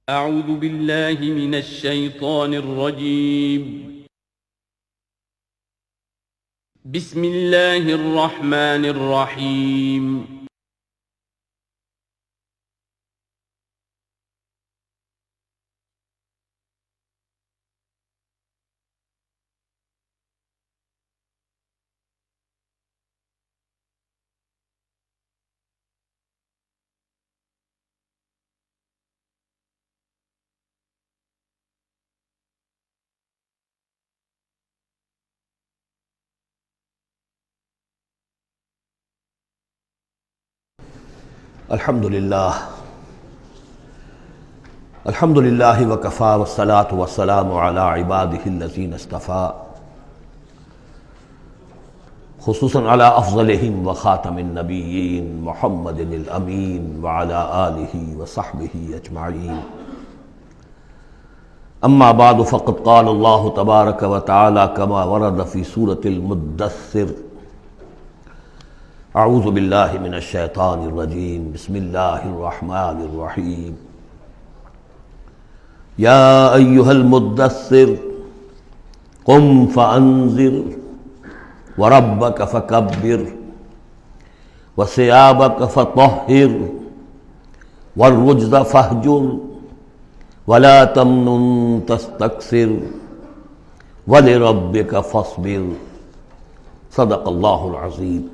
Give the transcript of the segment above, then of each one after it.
أعوذ بالله من الشيطان الرجيم. بسم الله الرحمن الرحيم. الحمدللہ وکفی والصلاة والسلام علی عبادہ الذین اصطفیٰ، خصوصاً علی افضلہم وخاتم النبیین محمد الامین وعلی آلہ وصحبہ اجمعین. اما بعد فقد قال اللہ تبارک وتعالی کما ورد فی سورة المدثر: اعوذ باللہ من الشیطان الرجیم، بسم اللہ الرحمن الرحیم. یا ایہا المدثر قم فانذر وربک فکبر وثیابک فطہر والرجز فاہجر ولا تمنن تستکثر ولربک فاصبر. صدق اللہ العظیم.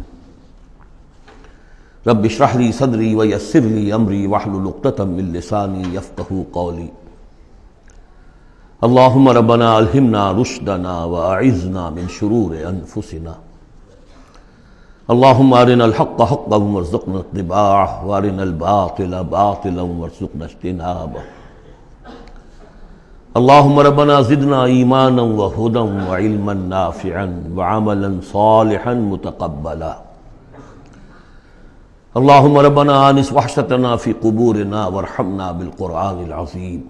رب اشرح لی صدری ویسر لی امری واحلل عقدۃ من لسانی یفقہوا قولی. اللہم ربنا الہمنا رشدنا واعذنا من شرور انفسنا. اللہم ارنا الحق حقا وارزقنا اتباعہ وارنا الباطل باطلا وارزقنا اجتنابہ. اللہم ربنا زدنا ایمانا وہدا وعلما نافعا وعملا صالحا متقبلا. اللہم ربنا آنس وحشتنا فی قبورنا وارحمنا بالقرآن العظیم.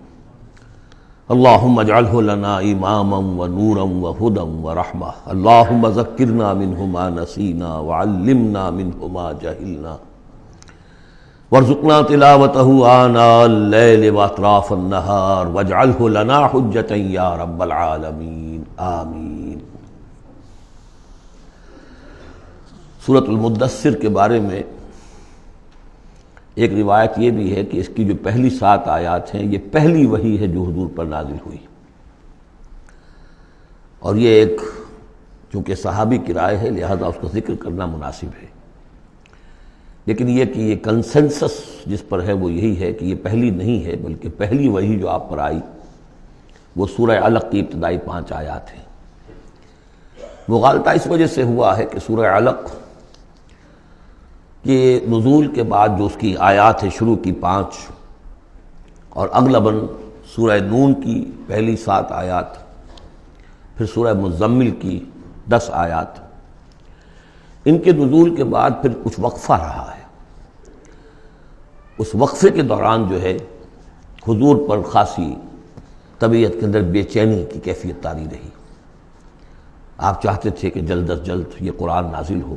اللہم اجعلہ لنا اماما ونورا وہدا ورحمہ. اللہم ذکرنا منہ ما نسینا وعلمنا منہ ما جہلنا وارزقنا تلاوتہ آناء اللیل واطراف النہار واجعلہ لنا حجتا یا رب العالمین. آمین. سورۃ المدثر کے بارے میں ایک روایت یہ بھی ہے کہ اس کی جو پہلی 7 آیات ہیں یہ پہلی وحی ہے جو حضور پر نازل ہوئی، اور یہ ایک چونکہ صحابی کی رائے ہے لہذا اس کا ذکر کرنا مناسب ہے. لیکن یہ کہ یہ کنسنسس جس پر ہے وہ یہی ہے کہ یہ پہلی نہیں ہے، بلکہ پہلی وحی جو آپ پر آئی وہ سورہ علق کی ابتدائی 5 آیات ہیں. مغالطہ اس وجہ سے ہوا ہے کہ سورہ علق کہ نزول کے بعد جو اس کی آیات ہے شروع کی 5 اور اغلباً سورہ نون کی پہلی 7 آیات، پھر سورہ مزمل کی 10 آیات، ان کے نزول کے بعد پھر کچھ وقفہ رہا ہے. اس وقفے کے دوران جو ہے حضور پر خاصی طبیعت کے اندر بے چینی کی کیفیت طاری رہی. آپ چاہتے تھے کہ جلد از جلد یہ قرآن نازل ہو،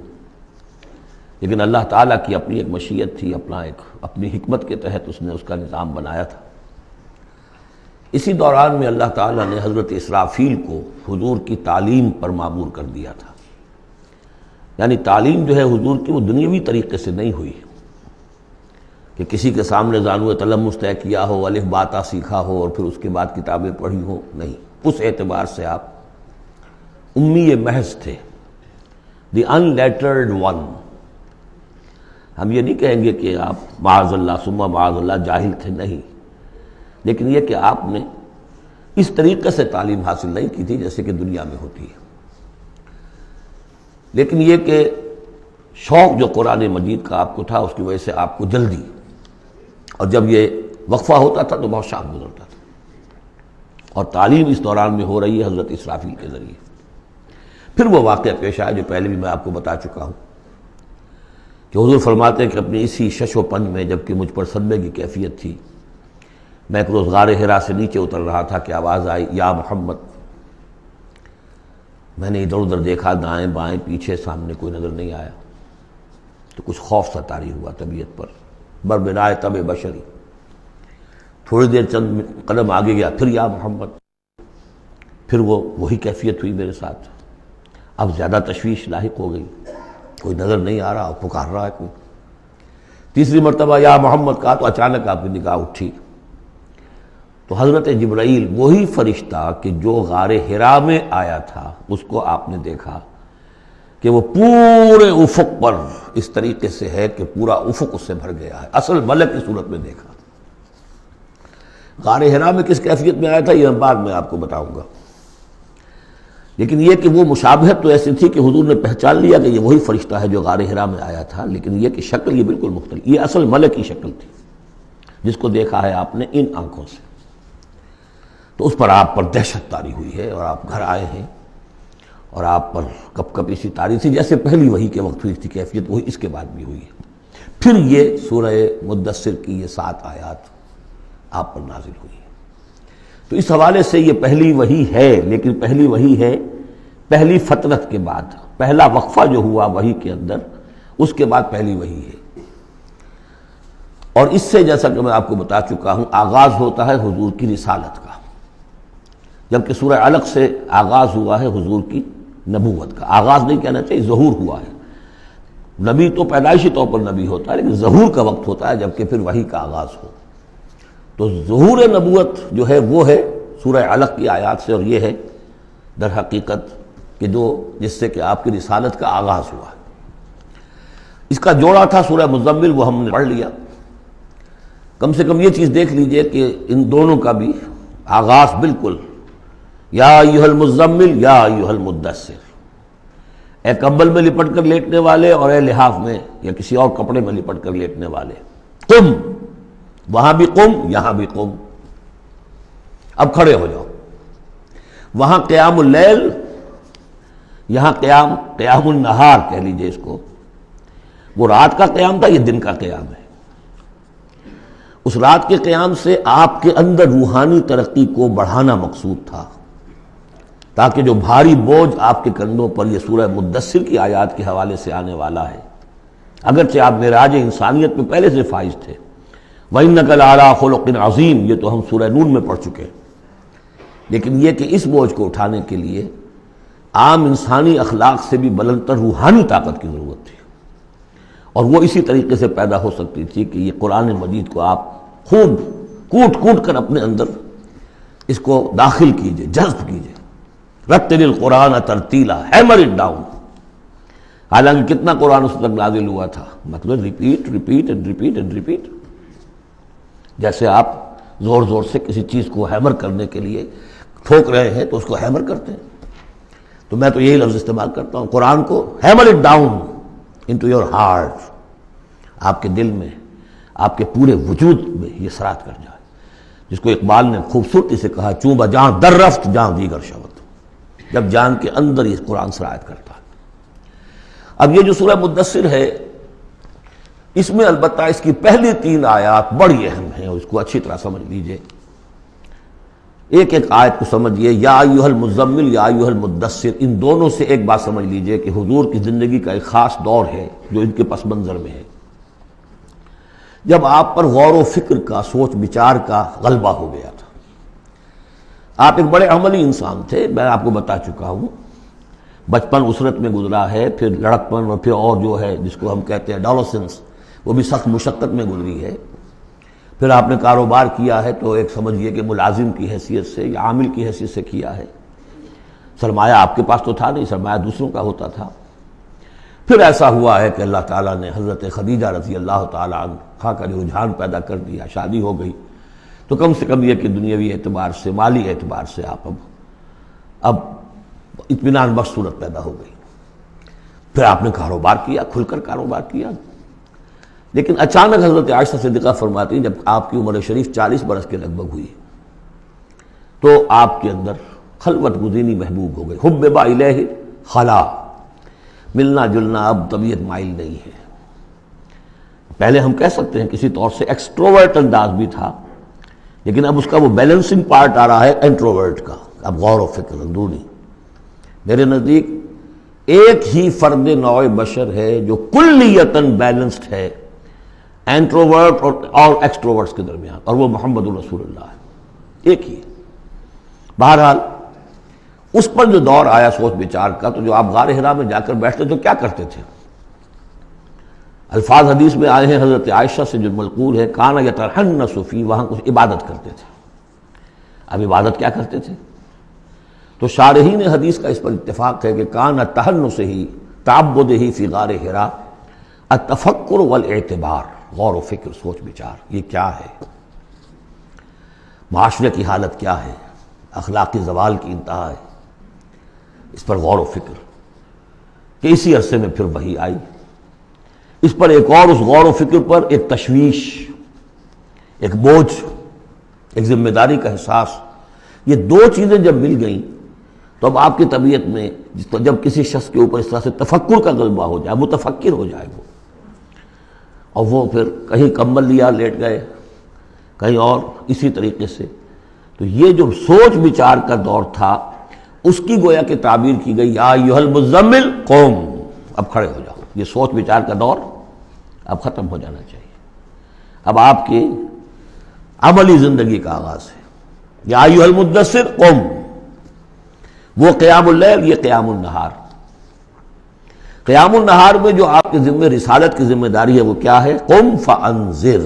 لیکن اللہ تعالیٰ کی اپنی ایک مشیت تھی، اپنی حکمت کے تحت اس نے اس کا نظام بنایا تھا. اسی دوران میں اللہ تعالیٰ نے حضرت اسرافیل کو حضور کی تعلیم پر مامور کر دیا تھا. یعنی تعلیم جو ہے حضور کی وہ دنیاوی طریقے سے نہیں ہوئی کہ کسی کے سامنے زانو تلمس طے کیا ہو، الف باتا سیکھا ہو اور پھر اس کے بعد کتابیں پڑھی ہو. نہیں، اس اعتبار سے آپ امی محض تھے، دی ان لیٹرڈ ون. ہم یہ نہیں کہیں گے کہ آپ معاذ اللہ ثم معاذ اللہ جاہل تھے، نہیں، لیکن یہ کہ آپ نے اس طریقے سے تعلیم حاصل نہیں کی تھی جیسے کہ دنیا میں ہوتی ہے. لیکن یہ کہ شوق جو قرآن مجید کا آپ کو تھا اس کی وجہ سے آپ کو جلدی، اور جب یہ وقفہ ہوتا تھا تو بہت شاق گزرتا تھا. اور تعلیم اس دوران میں ہو رہی ہے حضرت اسرافیل کے ذریعے. پھر وہ واقعہ پیش آیا جو پہلے بھی میں آپ کو بتا چکا ہوں کہ حضور فرماتے ہیں کہ اپنی اسی شش و پنج میں جب کہ مجھ پر صدمے کی کیفیت تھی، میں ایک روز غار حرا سے نیچے اتر رہا تھا کہ آواز آئی یا محمد. میں نے ادھر ادھر دیکھا، دائیں بائیں پیچھے، سامنے کوئی نظر نہیں آیا تو کچھ خوف سا طاری ہوا طبیعت پر، بربنائے طبع بشری. تھوڑی دیر چند قدم آگے گیا، پھر یا محمد، پھر وہی کیفیت ہوئی میرے ساتھ۔ اب زیادہ تشویش لاحق ہو گئی، کوئی نظر نہیں آ رہا، پکار رہا ہے کوئی۔ تیسری مرتبہ یا محمد کہا تو اچانک آپ کی نگاہ اٹھی تو حضرت جبرائیل، وہی فرشتہ کہ جو غار حرا میں آیا تھا، اس کو آپ نے دیکھا کہ وہ پورے افق پر اس طریقے سے ہے کہ پورا افق اس سے بھر گیا ہے، اصل ملک کی صورت میں دیکھا۔ غار حرا میں کس کیفیت میں آیا تھا یہ بعد میں آپ کو بتاؤں گا، لیکن یہ کہ وہ مشابہت تو ایسی تھی کہ حضور نے پہچان لیا کہ یہ وہی فرشتہ ہے جو غار حرا میں آیا تھا، لیکن یہ کہ شکل یہ بالکل مختلف، یہ اصل ملک کی شکل تھی جس کو دیکھا ہے آپ نے ان آنکھوں سے۔ تو اس پر آپ پر دہشت طاری ہوئی ہے، اور آپ گھر آئے ہیں، اور آپ پر کپ کپ اسی طاری تھی جیسے پہلی وحی کے وقت ہوئی تھی کیفیت، وہی اس کے بعد بھی ہوئی ہے۔ پھر یہ سورہ مدثر کی یہ 7 آیات آپ پر نازل ہوئی ہے۔ تو اس حوالے سے یہ پہلی وحی ہے، لیکن پہلی وحی ہے پہلی فترت کے بعد، پہلا وقفہ جو ہوا وحی کے اندر، اس کے بعد پہلی وحی ہے۔ اور اس سے جیسا کہ میں آپ کو بتا چکا ہوں، آغاز ہوتا ہے حضور کی رسالت کا، جبکہ سورہ علق سے آغاز ہوا ہے حضور کی نبوت کا۔ آغاز نہیں کہنا چاہیے، ظہور ہوا ہے۔ نبی تو پیدائشی طور پر نبی ہوتا ہے، لیکن ظہور کا وقت ہوتا ہے جبکہ پھر وحی کا آغاز ہو۔ تو ظہور نبوت جو ہے وہ ہے سورہ علق کی آیات سے، اور یہ ہے در حقیقت کہ جس سے کہ آپ کی رسالت کا آغاز ہوا ہے۔ اس کا جوڑا تھا سورہ مزمل، وہ ہم نے پڑھ لیا۔ کم سے کم یہ چیز دیکھ لیجئے کہ ان دونوں کا بھی آغاز بالکل یا ایھا المزمل یا ایھا المدثر، اے کمبل میں لپٹ کر لیٹنے والے، اور اے لحاف میں یا کسی اور کپڑے میں لپٹ کر لیٹنے والے، قم، وہاں بھی قم، یہاں بھی قم، اب کھڑے ہو جاؤ۔ وہاں قیام اللیل، یہاں قیام النہار کہہ لیجئے اس کو۔ وہ رات کا قیام تھا، یہ دن کا قیام ہے۔ اس رات کے قیام سے آپ کے اندر روحانی ترقی کو بڑھانا مقصود تھا، تاکہ جو بھاری بوجھ آپ کے کندھوں پر یہ سورہ مدثر کی آیات کے حوالے سے آنے والا ہے، اگرچہ آپ معراج انسانیت میں پہلے سے فائز تھے، وَإِنَّكَ لَعَلَىٰ خُلُقٍ عَظِيمٍ، یہ تو ہم سورہ نون میں پڑھ چکے، لیکن یہ کہ اس بوجھ کو اٹھانے کے لیے عام انسانی اخلاق سے بھی بلندتر روحانی طاقت کی ضرورت تھی، اور وہ اسی طریقے سے پیدا ہو سکتی تھی کہ یہ قرآن مجید کو آپ خوب کوٹ کوٹ کر اپنے اندر اس کو داخل کیجئے، جذب کیجئے۔ رتل القرآن ترتیلا، ہیمر اٹ ڈاؤن۔ حالانکہ کتنا قرآن اس تک نازل ہوا تھا، مطلب repeat repeat and repeat and repeat, جیسے آپ زور زور سے کسی چیز کو ہیمر کرنے کے لیے ٹھوک رہے ہیں تو اس کو ہیمر کرتے ہیں۔ تو میں تو یہی لفظ استعمال کرتا ہوں، قرآن کو hammer it down into your heart, آپ کے دل میں، آپ کے پورے وجود میں یہ سرات کر جائے، جس کو اقبال نے خوبصورتی سے کہا، چوں بجاں در رفت جاں دیگر شود، جب جان کے اندر یہ قرآن سرایت کرتا ہے۔ اب یہ جو سورہ مدثر ہے، اس میں البتہ اس کی پہلی 3 آیات بڑی اہم ہیں، اور اس کو اچھی طرح سمجھ لیجئے۔ ایک ایک آیت کو سمجھیے، یا ایھا المزمل یا ایھا المدثر، ان دونوں سے ایک بات سمجھ لیجئے کہ حضور کی زندگی کا ایک خاص دور ہے جو ان کے پس منظر میں ہے، جب آپ پر غور و فکر کا، سوچ بچار کا غلبہ ہو گیا تھا۔ آپ ایک بڑے عملی انسان تھے، میں آپ کو بتا چکا ہوں، بچپن اسرت میں گزرا ہے، پھر لڑکپن، اور پھر اور جو ہے جس کو ہم کہتے ہیں ایڈولسنس، وہ بھی سخت مشقت میں گزری ہے۔ پھر آپ نے کاروبار کیا ہے تو ایک سمجھیے کہ ملازم کی حیثیت سے یا عامل کی حیثیت سے کیا ہے، سرمایہ آپ کے پاس تو تھا نہیں، سرمایہ دوسروں کا ہوتا تھا۔ پھر ایسا ہوا ہے کہ اللہ تعالیٰ نے حضرت خدیجہ رضی اللہ تعالیٰ عنہا کا رجحان پیدا کر دیا، شادی ہو گئی، تو کم سے کم یہ کہ دنیاوی اعتبار سے، مالی اعتبار سے آپ اب اطمینان بخش صورت پیدا ہو گئی۔ پھر آپ نے کاروبار کیا، کھل کر کاروبار کیا، لیکن اچانک حضرت عائشہ صدیقہ فرماتی ہیں جب آپ کی عمر شریف 40 برس کے لگ بھگ ہوئی تو آپ کے اندر خلوت گزینی محبوب ہو گئی، حبب الیہ خلا، ملنا جلنا اب طبیعت مائل نہیں ہے۔ پہلے ہم کہہ سکتے ہیں کسی طور سے ایکسٹروورٹ انداز بھی تھا، لیکن اب اس کا وہ بیلنسنگ پارٹ آ رہا ہے انٹروورٹ کا، اب غور و فکر اندرونی۔ میرے نزدیک ایک ہی فرد نوع بشر ہے جو کلیتاً بیلنسڈ ہے، انٹروورٹ اور ایکسٹروورٹس کے درمیان، اور وہ محمد الرسول اللہ ہے، ایک ہی ہے۔ بہرحال اس پر جو دور آیا سوچ بچار کا، تو جو آپ غار حرا میں جا کر بیٹھتے تو کیا کرتے تھے؟ الفاظ حدیث میں آئے ہیں حضرت عائشہ سے جو منقول ہے، کانا یتحنس فی، وہاں کچھ عبادت کرتے تھے۔ اب عبادت کیا کرتے تھے؟ تو شارحین حدیث کا اس پر اتفاق ہے کہ کانا تحنس ہی تعبد ہی فی غار حرا التفکر والاعتبار، غور و فکر، سوچ بچار، یہ کیا ہے، معاشرے کی حالت کیا ہے، اخلاقی زوال کی انتہا ہے، اس پر غور و فکر کہ اسی عرصے میں پھر وحی آئی۔ اس پر ایک اور، اس غور و فکر پر ایک تشویش، ایک بوجھ، ایک ذمہ داری کا احساس، یہ دو چیزیں جب مل گئیں تو اب آپ کی طبیعت میں جب کسی شخص کے اوپر اس طرح سے تفکر کا غلبہ ہو جائے، متفکر ہو جائے وہ، اور وہ پھر کہیں کمبل لیا لیٹ گئے، کہیں اور اسی طریقے سے، تو یہ جو سوچ بچار کا دور تھا اس کی گویا کہ تعبیر کی گئی، یا ایھا المزمل قم، اب کھڑے ہو جاؤ۔ یہ سوچ بچار کا دور اب ختم ہو جانا چاہیے، اب آپ کی عملی زندگی کا آغاز ہے۔ یا ایھا المدثر قم، وہ قیام اللیل، یہ قیام النہار۔ قیام النہار میں جو آپ کے ذمہ رسالت کی ذمہ داری ہے وہ کیا ہے؟ قم فانذر،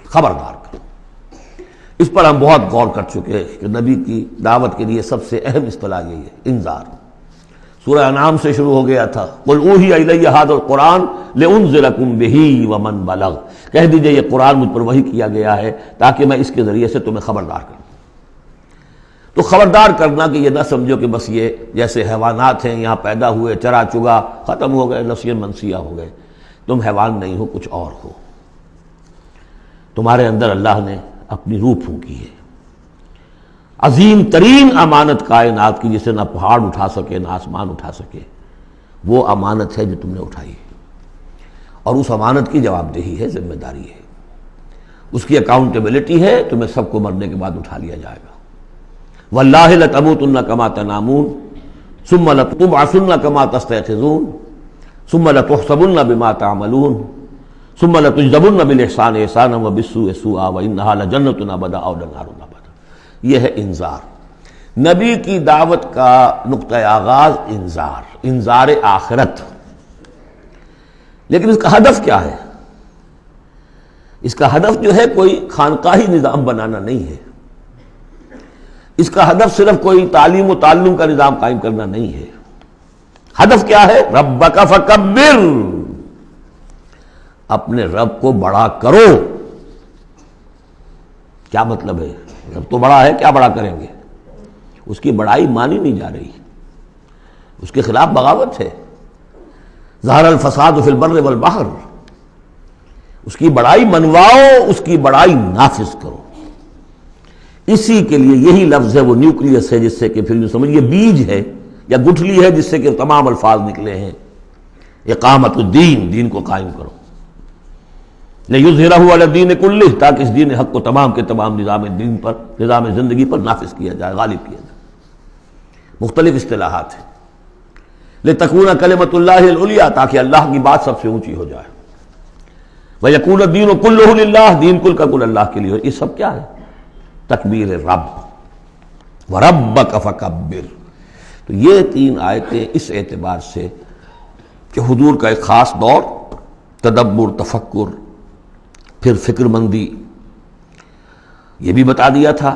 خبردار کرو۔ اس پر ہم بہت غور کر چکے ہیں کہ نبی کی دعوت کے لیے سب سے اہم اصطلاح یہی ہے، انذار۔ سورہ انعام سے شروع ہو گیا تھا، قل اوحی الی ھذا القرآن لانذرکم بہ ومن بلغ، کہہ دیجئے یہ قرآن مجھ پر وحی کیا گیا ہے تاکہ میں اس کے ذریعے سے تمہیں خبردار کروں۔ تو خبردار کرنا کہ یہ نہ سمجھو کہ بس یہ جیسے حیوانات ہیں، یہاں پیدا ہوئے، چرا چگا، ختم ہو گئے، نسیاں منسیہ ہو گئے، تم حیوان نہیں ہو، کچھ اور ہو، تمہارے اندر اللہ نے اپنی روح پھونکی ہے، عظیم ترین امانت کائنات کی، جسے نہ پہاڑ اٹھا سکے نہ آسمان اٹھا سکے، وہ امانت ہے جو تم نے اٹھائی ہے، اور اس امانت کی جواب دہی ہے، ذمہ داری ہے، اس کی اکاؤنٹیبلٹی ہے، تمہیں سب کو مرنے کے بعد اٹھا لیا جائے گا۔ واللہ لتموتن کما تنامون ثم لتبعثن کما تستيقظون ثم لتحسبن بما تعملون ثم لتجزون بالاحسان احسانا وبالسوء سوءا وانها لجنة ابدا او نار ابدا۔ یہ ہے انذار، نبی کی دعوت کا نقطہ آغاز انذار آخرت۔ لیکن اس کا ہدف کیا ہے؟ اس کا ہدف جو ہے کوئی خانقاہی نظام بنانا نہیں ہے، اس کا ہدف صرف کوئی تعلیم و تعلم کا نظام قائم کرنا نہیں ہے۔ ہدف کیا ہے؟ ربک فکبر، اپنے رب کو بڑا کرو۔ کیا مطلب ہے؟ رب تو بڑا ہے، کیا بڑا کریں گے؟ اس کی بڑائی مانی نہیں جا رہی، اس کے خلاف بغاوت ہے۔ ظہر الفساد فی البر والبحر، اس کی بڑائی منواؤ، اس کی بڑائی نافذ کرو۔ اسی کے لیے یہی لفظ ہے، وہ نیوکلیس ہے، جس سے کہ پھر سمجھیے بیج ہے یا گٹھلی ہے، جس سے کہ تمام الفاظ نکلے ہیں۔ اقامت الدین، دین کو قائم کرو، لِیُظْہِرَہُ عَلَى الدِّینِ کُلِّہ، تاکہ اس دین حق کو تمام کے تمام نظام دین پر، نظام زندگی پر نافذ کیا جائے، غالب کیا جائے۔ مختلف اصطلاحات ہیں۔ لِتَکُونَ کلمۃ اللہ العلیٰ، تاکہ اللہ کی بات سب سے اونچی ہو جائے۔ وَیَکُونَ الدِّینُ کُلُّہُ لِلَّہ، دین کل کا کل اللہ کے لیے۔ یہ سب کیا ہے؟ تکبیر رب، وَرَبَّکَ فَکَبِّر۔ تو یہ تین آیتیں اس اعتبار سے کہ حضور کا ایک خاص دور، تدبر، تفکر، پھر فکر مندی، یہ بھی بتا دیا تھا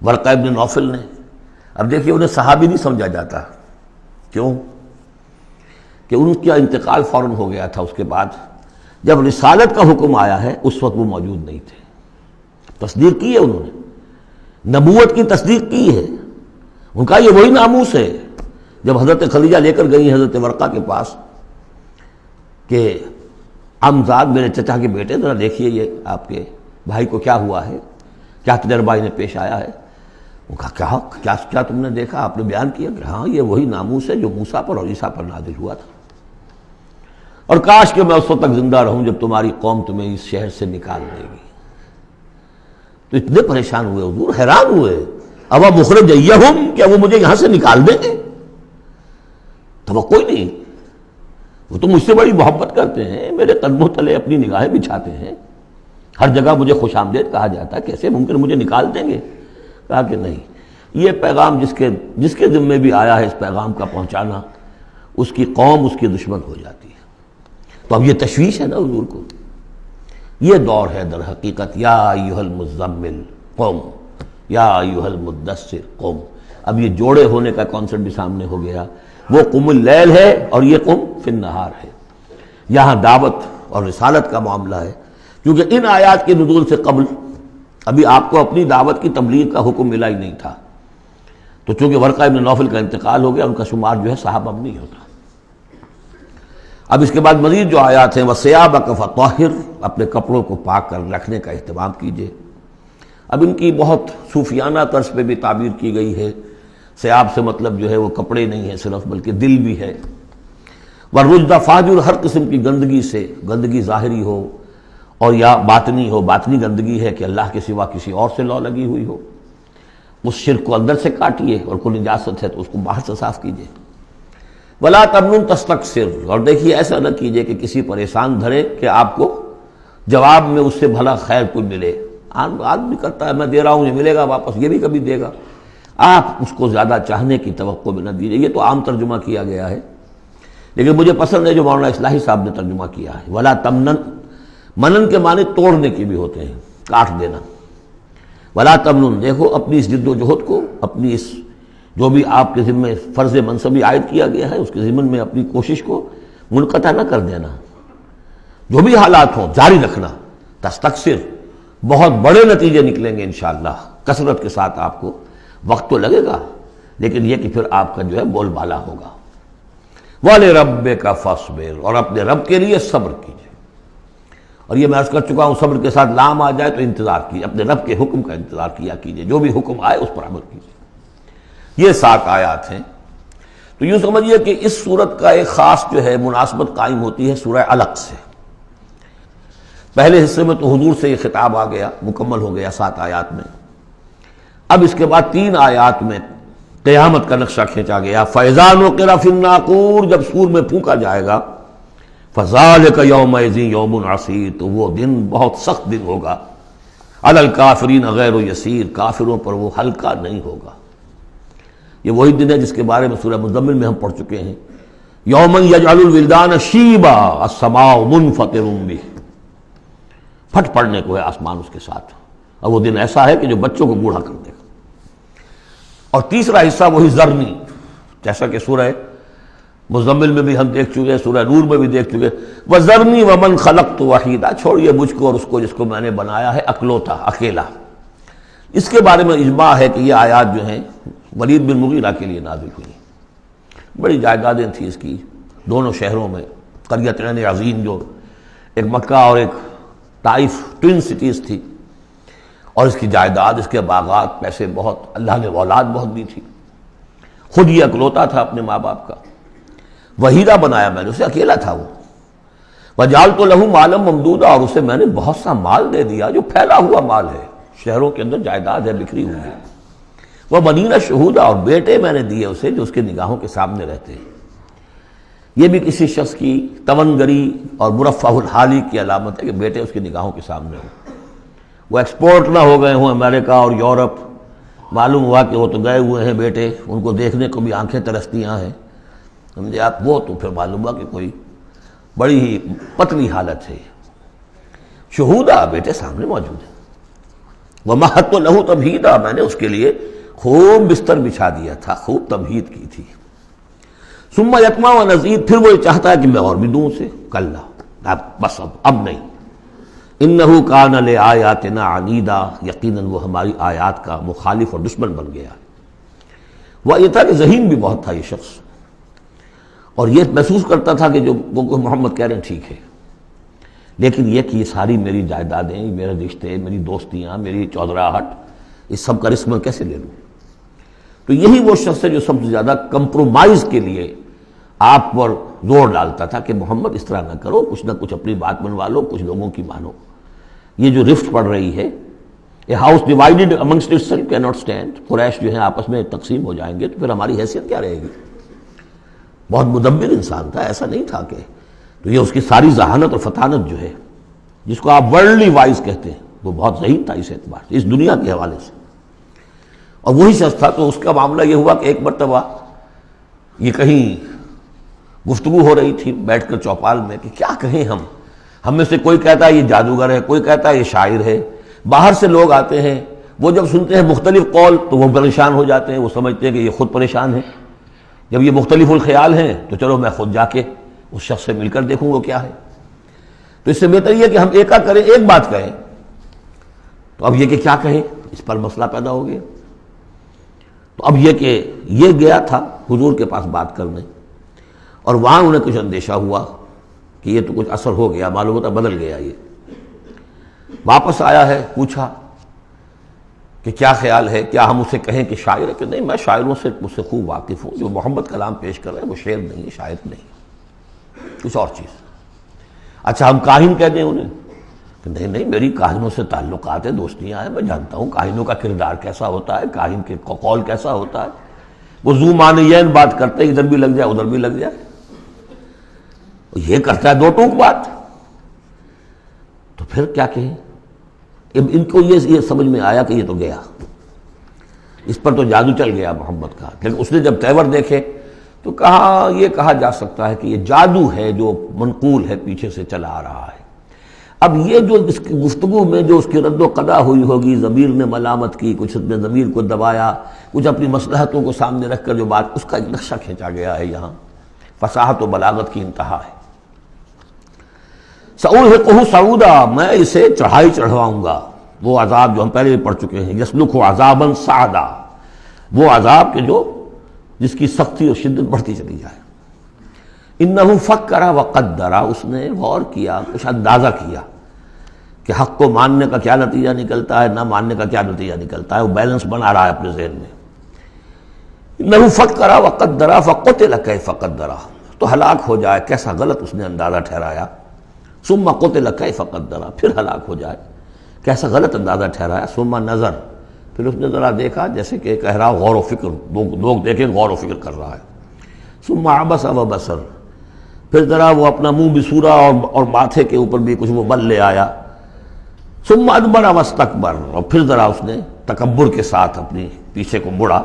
ورقہ ابن نوفل نے۔ اب دیکھیے انہیں صحابی نہیں سمجھا جاتا، کیوں؟ کہ ان کا انتقال فوراً ہو گیا تھا، اس کے بعد جب رسالت کا حکم آیا ہے اس وقت وہ موجود نہیں تھے۔ تصدیق کی ہے انہوں نے، نبوت کی تصدیق کی ہے، ان کا یہ وہی ناموس ہے۔ جب حضرت خدیجہ لے کر گئی حضرت ورقہ کے پاس کہ عمزاد میرے چچا کے بیٹے، ذرا دیکھیے یہ آپ کے بھائی کو کیا ہوا ہے، کیا تجربہ انہیں پیش آیا ہے، وہ کہا کیا تم نے دیکھا؟ آپ نے بیان کیا کہ ہاں یہ وہی ناموس ہے جو موسیٰ پر اور عیسیٰ پر نازل ہوا تھا، اور کاش کہ میں اس وقت تک زندہ رہوں جب تمہاری قوم تمہیں اس شہر سے نکال دے گی۔ تو اتنے پریشان ہوئے حضور، حیران ہوئے، اب مخرجیہم، کیا وہ مجھے یہاں سے نکال دیں گے؟ توقع ہی نہیں۔ وہ تو مجھ سے بڑی محبت کرتے ہیں، میرے قدموں تلے اپنی نگاہیں بچھاتے ہیں، ہر جگہ مجھے خوش آمدید کہا جاتا ہے، کیسے ممکن مجھے نکال دیں گے؟ کہا کہ نہیں، یہ پیغام جس کے ذمے بھی آیا ہے اس پیغام کا پہنچانا، اس کی قوم اس کی دشمن ہو جاتی ہے۔ تو اب یہ تشویش ہے نا حضور کو۔ یہ دور ہے در حقیقت یا ایھا المزمل قم یا ایھا المدثر قم۔ اب یہ جوڑے ہونے کا کانسیپٹ بھی سامنے ہو گیا، وہ قم اللیل ہے اور یہ قم فی النہار ہے۔ یہاں دعوت اور رسالت کا معاملہ ہے، کیونکہ ان آیات کے نزول سے قبل ابھی آپ کو اپنی دعوت کی تبلیغ کا حکم ملا ہی نہیں تھا، تو چونکہ ورقہ ابن نوفل کا انتقال ہو گیا، ان کا شمار جو ہے صحابہ میں نہیں ہوتا۔ اب اس کے بعد مزید جو آیات ہیں، وَثِيَابَكَ فَطَهِّرْ، اپنے کپڑوں کو پاک کر رکھنے کا اہتمام کیجیے۔ اب ان کی بہت صوفیانہ طرز پہ بھی تعبیر کی گئی ہے۔ ثیاب سے مطلب جو ہے وہ کپڑے نہیں ہے صرف، بلکہ دل بھی ہے۔ وَالرُّجْزَ فَاجُر، ہر قسم کی گندگی سے، گندگی ظاہری ہو اور یا باطنی ہو۔ باطنی گندگی ہے کہ اللہ کے سوا کسی اور سے لو لگی ہوئی ہو، اس شرک کو اندر سے کاٹیے، اور کوئی نجاست ہے تو اس کو باہر سے صاف کیجیے۔ وَلَا تَمْنُن تَسْتَكْثِرْ، اور دیکھیے ایسا نہ کیجیے کہ کسی پر احسان دھرے کہ آپ کو جواب میں اس سے بھلا خیر کوئی ملے۔ آدمی کرتا ہے میں دے رہا ہوں، یہ ملے گا واپس، یہ بھی کبھی دے گا، آپ اس کو زیادہ چاہنے کی توقع میں نہ دیجیے۔ یہ تو عام ترجمہ کیا گیا ہے، لیکن مجھے پسند ہے جو مولانا اصلاحی صاحب نے ترجمہ کیا ہے، وَلَا تَمْنُن، منن کے معنی توڑنے کے بھی ہوتے ہیں، کاٹ دینا۔ وَلَا تَمْنُن، دیکھو اپنی اس جد و جہد کو، اپنی اس جو بھی آپ کے ذمہ فرض منصبی عائد کیا گیا ہے، اس کے ضمن میں اپنی کوشش کو منقطع نہ کر دینا، جو بھی حالات ہوں جاری رکھنا۔ تستکثر، بہت بڑے نتیجے نکلیں گے انشاءاللہ، کثرت کے ساتھ آپ کو وقت تو لگے گا، لیکن یہ کہ پھر آپ کا جو ہے بول بالا ہوگا۔ وَلِرَبِّكَ فَاصْبِرْ، اور اپنے رب کے لیے صبر کیجیے۔ اور یہ میں عرض کر چکا ہوں، صبر کے ساتھ لام آ جائے تو انتظار کیجیے، اپنے رب کے حکم کا انتظار کیا کیجیے، جو بھی حکم آئے اس پر عمل کیجیے۔ یہ 7 آیات ہیں۔ تو یوں سمجھیے کہ اس سورت کا ایک خاص جو ہے مناسبت قائم ہوتی ہے سورہ علق سے۔ پہلے حصے میں تو حضور سے یہ خطاب آ گیا، مکمل ہو گیا 7 آیات میں۔ اب اس کے بعد 3 آیات میں قیامت کا نقشہ کھینچا گیا۔ فَإِذَا نُقِرَ فِي النَّاقُورِ، جب سور میں پھونکا جائے گا، فَذَلِكَ يَوْمَئِذٍ يَوْمٌ عَسِيرٌ، تو وہ دن بہت سخت دن ہوگا۔ عَلَى الْكَافِرِينَ غَيْرُ يَسِيرٌ، کافروں پر وہ ہلکا نہیں ہوگا۔ یہ وہی دن ہے جس کے بارے میں سورہ مزمل میں ہم پڑھ چکے ہیں، یوم یجعل الولدان شیبا السماء منفطر بہ، پھٹ پڑنے کو ہے آسمان اس کے ساتھ، اور وہ دن ایسا ہے کہ جو بچوں کو بوڑھا کر دے گا۔ اور تیسرا حصہ وہی ذرنی، جیسا کہ سورہ مزمل میں بھی ہم دیکھ چکے، سورہ نور میں بھی دیکھ چکے، وَذَرْنِي وَمَنْ خَلَقْتُ وَحِيدًا، چھوڑیے مجھ کو اور اس کو جس کو میں نے بنایا ہے اکلوتا، اکیلا۔ اس کے بارے میں اجماع ہے کہ یہ آیات جو ہیں ولید بن مغیرہ کے لیے نازل ہوئی۔ بڑی جائیدادیں تھیں اس کی دونوں شہروں میں، قریتین عظیم، جو ایک مکہ اور ایک طائف، ٹوین سٹیز تھی، اور اس کی جائیداد، اس کے باغات، پیسے بہت، اللہ نے اولاد بہت دی تھی، خود یہ اکلوتا تھا اپنے ماں باپ کا، وحیدہ بنایا میں نے اسے، اکیلا تھا وہ۔ وَجَعَلْتُ لَهُ مَالًا مَمْدُودًا، اور اسے میں نے بہت سا مال دے دیا جو پھیلا ہوا مال ہے، شہروں کے اندر جائیداد ہے بکھری ہوئی ہے۔ وَبَنِينَ شُهُودًا، اور بیٹے میں نے دیے اسے جو اس کے نگاہوں کے سامنے رہتے ہیں۔ یہ بھی کسی شخص کی توانگری اور مرفہ الحالی کی علامت ہے کہ بیٹے اس کی نگاہوں کے سامنے ہوں، وہ ایکسپورٹ نہ ہو گئے ہوں امریکہ اور یورپ، معلوم ہوا کہ وہ تو گئے ہوئے ہیں بیٹے، ان کو دیکھنے کو بھی آنکھیں ترستیاں ہیں، سمجھے آپ، وہ تو پھر معلوم ہوا کہ کوئی بڑی ہی پتلی حالت ہے۔ شہودہ، بیٹے سامنے موجود ہیں۔ وَمَهَّدتُّ لَهُ تَمْهِيدًا، میں نے اس کے لیے خوب بستر بچھا دیا تھا، خوب تمہید کی تھی۔ ثُمَّ يَطْمَعُ أَنْ أَزِيدَ، پھر وہ یہ چاہتا ہے کہ میں اور بھی دوں اسے، کلا، بس اب نہیں۔ إِنَّهُ كَانَ لِآيَاتِنَا عَنِيدًا، یقیناً وہ ہماری آیات کا مخالف اور دشمن بن گیا۔ وہ یہ تھا کہ ذہین بھی بہت تھا یہ شخص، اور یہ محسوس کرتا تھا کہ جو وہ محمد کہہ رہے ہیں ٹھیک ہے، لیکن یہ کہ یہ ساری میری جائیدادیں، میرے رشتے، میری دوستیاں، میری چودراہٹ، اس سب کا رسک میں کیسے لے لوں؟ تو یہی وہ شخص ہے جو سب سے زیادہ کمپرومائز کے لیے آپ پر زور ڈالتا تھا کہ محمد اس طرح نہ کرو، کچھ نہ کچھ اپنی بات منوا لو، کچھ لوگوں کی مانو۔ یہ جو رفٹ پڑ رہی ہے، a house divided amongst itself can not stand, Quraysh جو ہیں آپس میں تقسیم ہو جائیں گے تو پھر ہماری حیثیت کیا رہے گی؟ بہت مدبر انسان تھا، ایسا نہیں تھا کہ تو یہ اس کی ساری ذہانت اور فطانت جو ہے، جس کو آپ ورلڈلی وائز کہتے ہیں، وہ بہت ذہین تھا اس اعتبار سے، اس دنیا کے حوالے سے۔ اور وہی شخص تھا، تو اس کا معاملہ یہ ہوا کہ ایک مرتبہ یہ کہیں گفتگو ہو رہی تھی بیٹھ کر چوپال میں کہ کیا کہیں ہم میں سے کوئی کہتا ہے یہ جادوگر ہے، کوئی کہتا ہے یہ شاعر ہے۔ باہر سے لوگ آتے ہیں، وہ جب سنتے ہیں مختلف قول تو وہ پریشان ہو جاتے ہیں، وہ سمجھتے ہیں کہ یہ خود پریشان ہے۔ جب یہ مختلف الخیال ہیں تو چلو میں خود جا کے اس شخص سے مل کر دیکھوں وہ کیا ہے۔ تو اس سے بہتر یہ کہ ہم ایکا کریں، ایک بات کہیں۔ تو اب یہ کہ کیا کہیں، اس پر مسئلہ پیدا ہو گیا۔ تو اب یہ کہ یہ گیا تھا حضور کے پاس بات کرنے، اور وہاں انہیں کچھ اندیشہ ہوا کہ یہ تو کچھ اثر ہو گیا، معلوم ہوتا بدل گیا۔ یہ واپس آیا ہے، پوچھا کہ کیا خیال ہے، کیا ہم اسے کہیں کہ شاعر ہے؟ کہ نہیں، میں شاعروں سے مجھ سے خوب واقف ہوں، جو محمد کلام پیش کر رہے ہیں وہ شعر نہیں ہے، شاعر نہیں، کچھ اور چیز۔ اچھا ہم کاہن کہہ دیں انہیں؟ کہ نہیں نہیں، میری کاہنوں سے تعلقات ہیں، دوستیاں ہیں، میں جانتا ہوں کاہنوں کا کردار کیسا ہوتا ہے، کاہن کے قول کیسا ہوتا ہے۔ وہ ذو معنیین بات کرتے ہیں، ادھر بھی لگ جائے ادھر بھی لگ جائے، یہ کرتا ہے دو ٹوک بات۔ تو پھر کیا کہیں؟ اب ان کو یہ سمجھ میں آیا کہ یہ تو گیا، اس پر تو جادو چل گیا محمد کا۔ لیکن اس نے جب تیور دیکھے تو کہا، یہ کہا جا سکتا ہے کہ یہ جادو ہے جو منقول ہے، پیچھے سے چلا آ رہا ہے۔ اب یہ جو اس کی گفتگو میں جو اس کی رد و قدا ہوئی ہوگی، ضمیر نے ملامت کی، کچھ نے ضمیر کو دبایا، کچھ اپنی مصلحتوں کو سامنے رکھ کر جو بات، اس کا ایک نقشہ کھینچا گیا ہے یہاں۔ فصاحت و بلاغت کی انتہا ہے۔ سأرهقه صعودا، میں اسے چڑھائی چڑھواؤں گا، وہ عذاب جو ہم پہلے بھی پڑھ چکے ہیں، یسلک عذابا صعدا، وہ عذاب کے جو جس کی سختی اور شدت بڑھتی چلی جائے۔ انہ فکر وقدر، اس نے غور کیا، کچھ اندازہ کیا کہ حق کو ماننے کا کیا نتیجہ نکلتا ہے، نہ ماننے کا کیا نتیجہ نکلتا ہے، وہ بیلنس بنا رہا ہے اپنے ذہن میں۔ انہ فکر وقدر فقتل کیف قدر، تو ہلاک ہو جائے، کیسا غلط اس نے اندازہ ٹھہرایا۔ ثم قتل کیف قدر، پھر ہلاک ہو جائے، کیسا غلط اندازہ ٹھہرایا۔ ثم نظر، پھر اس نے ذرا دیکھا، جیسے کہ کہہ رہا غور و فکر، لوگ دیکھیں غور و فکر کر رہا ہے۔ ثم عبس وبصر، پھر ذرا وہ اپنا منہ بسورا اور ماتھے کے اوپر بھی کچھ وہ بل لے آیا۔ ثم ادبر واستکبر، اور پھر ذرا اس نے تکبر کے ساتھ اپنی پیچھے کو مڑا۔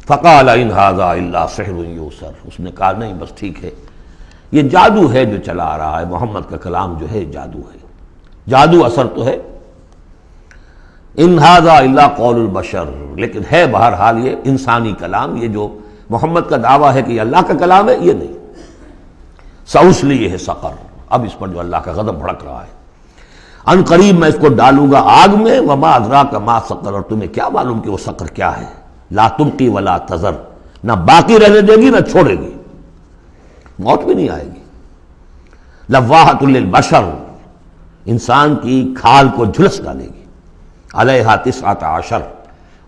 فقال ان ھذا الا سحر یؤثر، اس نے کہا نہیں بس ٹھیک ہے، یہ جادو ہے جو چلا آ رہا ہے، محمد کا کلام جو ہے جادو ہے، جادو اثر تو ہے۔ ان ھذا الا قول البشر، لیکن ہے بہرحال یہ انسانی کلام، یہ جو محمد کا دعویٰ ہے کہ یہ اللہ کا کلام ہے، یہ نہیں۔ سأصلیہ سقر، اب اس پر جو اللہ کا غضب بھڑک رہا ہے، ان قریب میں اس کو ڈالوں گا آگ میں۔ وما ادراک ما سقر، اور تمہیں کیا معلوم کہ وہ سقر کیا ہے۔ لا تبقی ولا تذر، نہ باقی رہنے دے گی نہ چھوڑے گی، موت بھی نہیں آئے گی۔ لواحۃ للبشر، انسان کی کھال کو جھلس ڈالے گی۔ علیہا 19،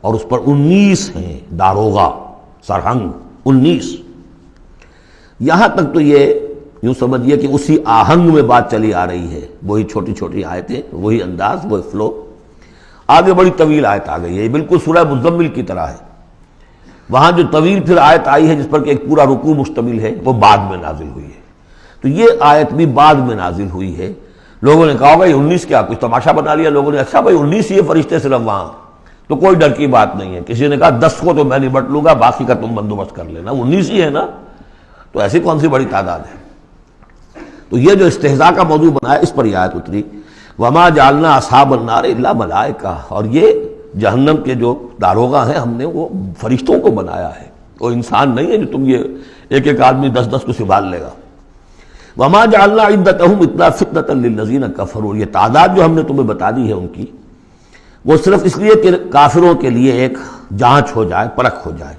اور اس پر 19 ہیں داروغہ، سرہنگ 19۔ یہاں تک تو یہ یوں سمجھیے کہ اسی آہنگ میں بات چلی آ رہی ہے، وہی چھوٹی چھوٹی آیتیں، وہی انداز، وہی فلو۔ آگے بڑی طویل آیت آ گئی ہے، یہ بالکل سورہ مزمل کی طرح ہے۔ وہاں جو طویل پھر آیت آئی ہے جس پر کہ ایک پورا رکوع مشتمل ہے، وہ بعد میں نازل ہوئی ہے۔ تو یہ آیت بھی بعد میں نازل ہوئی ہے۔ لوگوں نے کہا ہوگا یہ 19 کیا، کچھ تماشا بنا لیا لوگوں نے، اچھا بھائی 19 یہ فرشتے صرف وہاں، تو کوئی ڈر کی بات نہیں ہے۔ کسی نے کہا 10 کو تو میں نمٹ لوں گا، باقی کا تم بندوبست کر لینا، 19 ہی ہے نا، تو ایسی کون سی بڑی تعداد ہے۔ تو یہ جو استہزاء کا موضوع بنایا، اس پر یہ آیت اتری۔ وما جعلنا اصحاب النار الا ملائکہ، اور یہ جہنم کے جو داروغہ ہیں ہم نے وہ فرشتوں کو بنایا ہے، وہ انسان نہیں ہے جو تم یہ ایک ایک آدمی 10 کو سنبھال لے گا۔ وما جعلنا عدتهم الا فتنة للذین کفروا، یہ تعداد جو ہم نے تمہیں بتا دی ہے ان کی، وہ صرف اس لیے کہ کافروں کے لیے ایک جانچ ہو جائے، پرکھ ہو جائے۔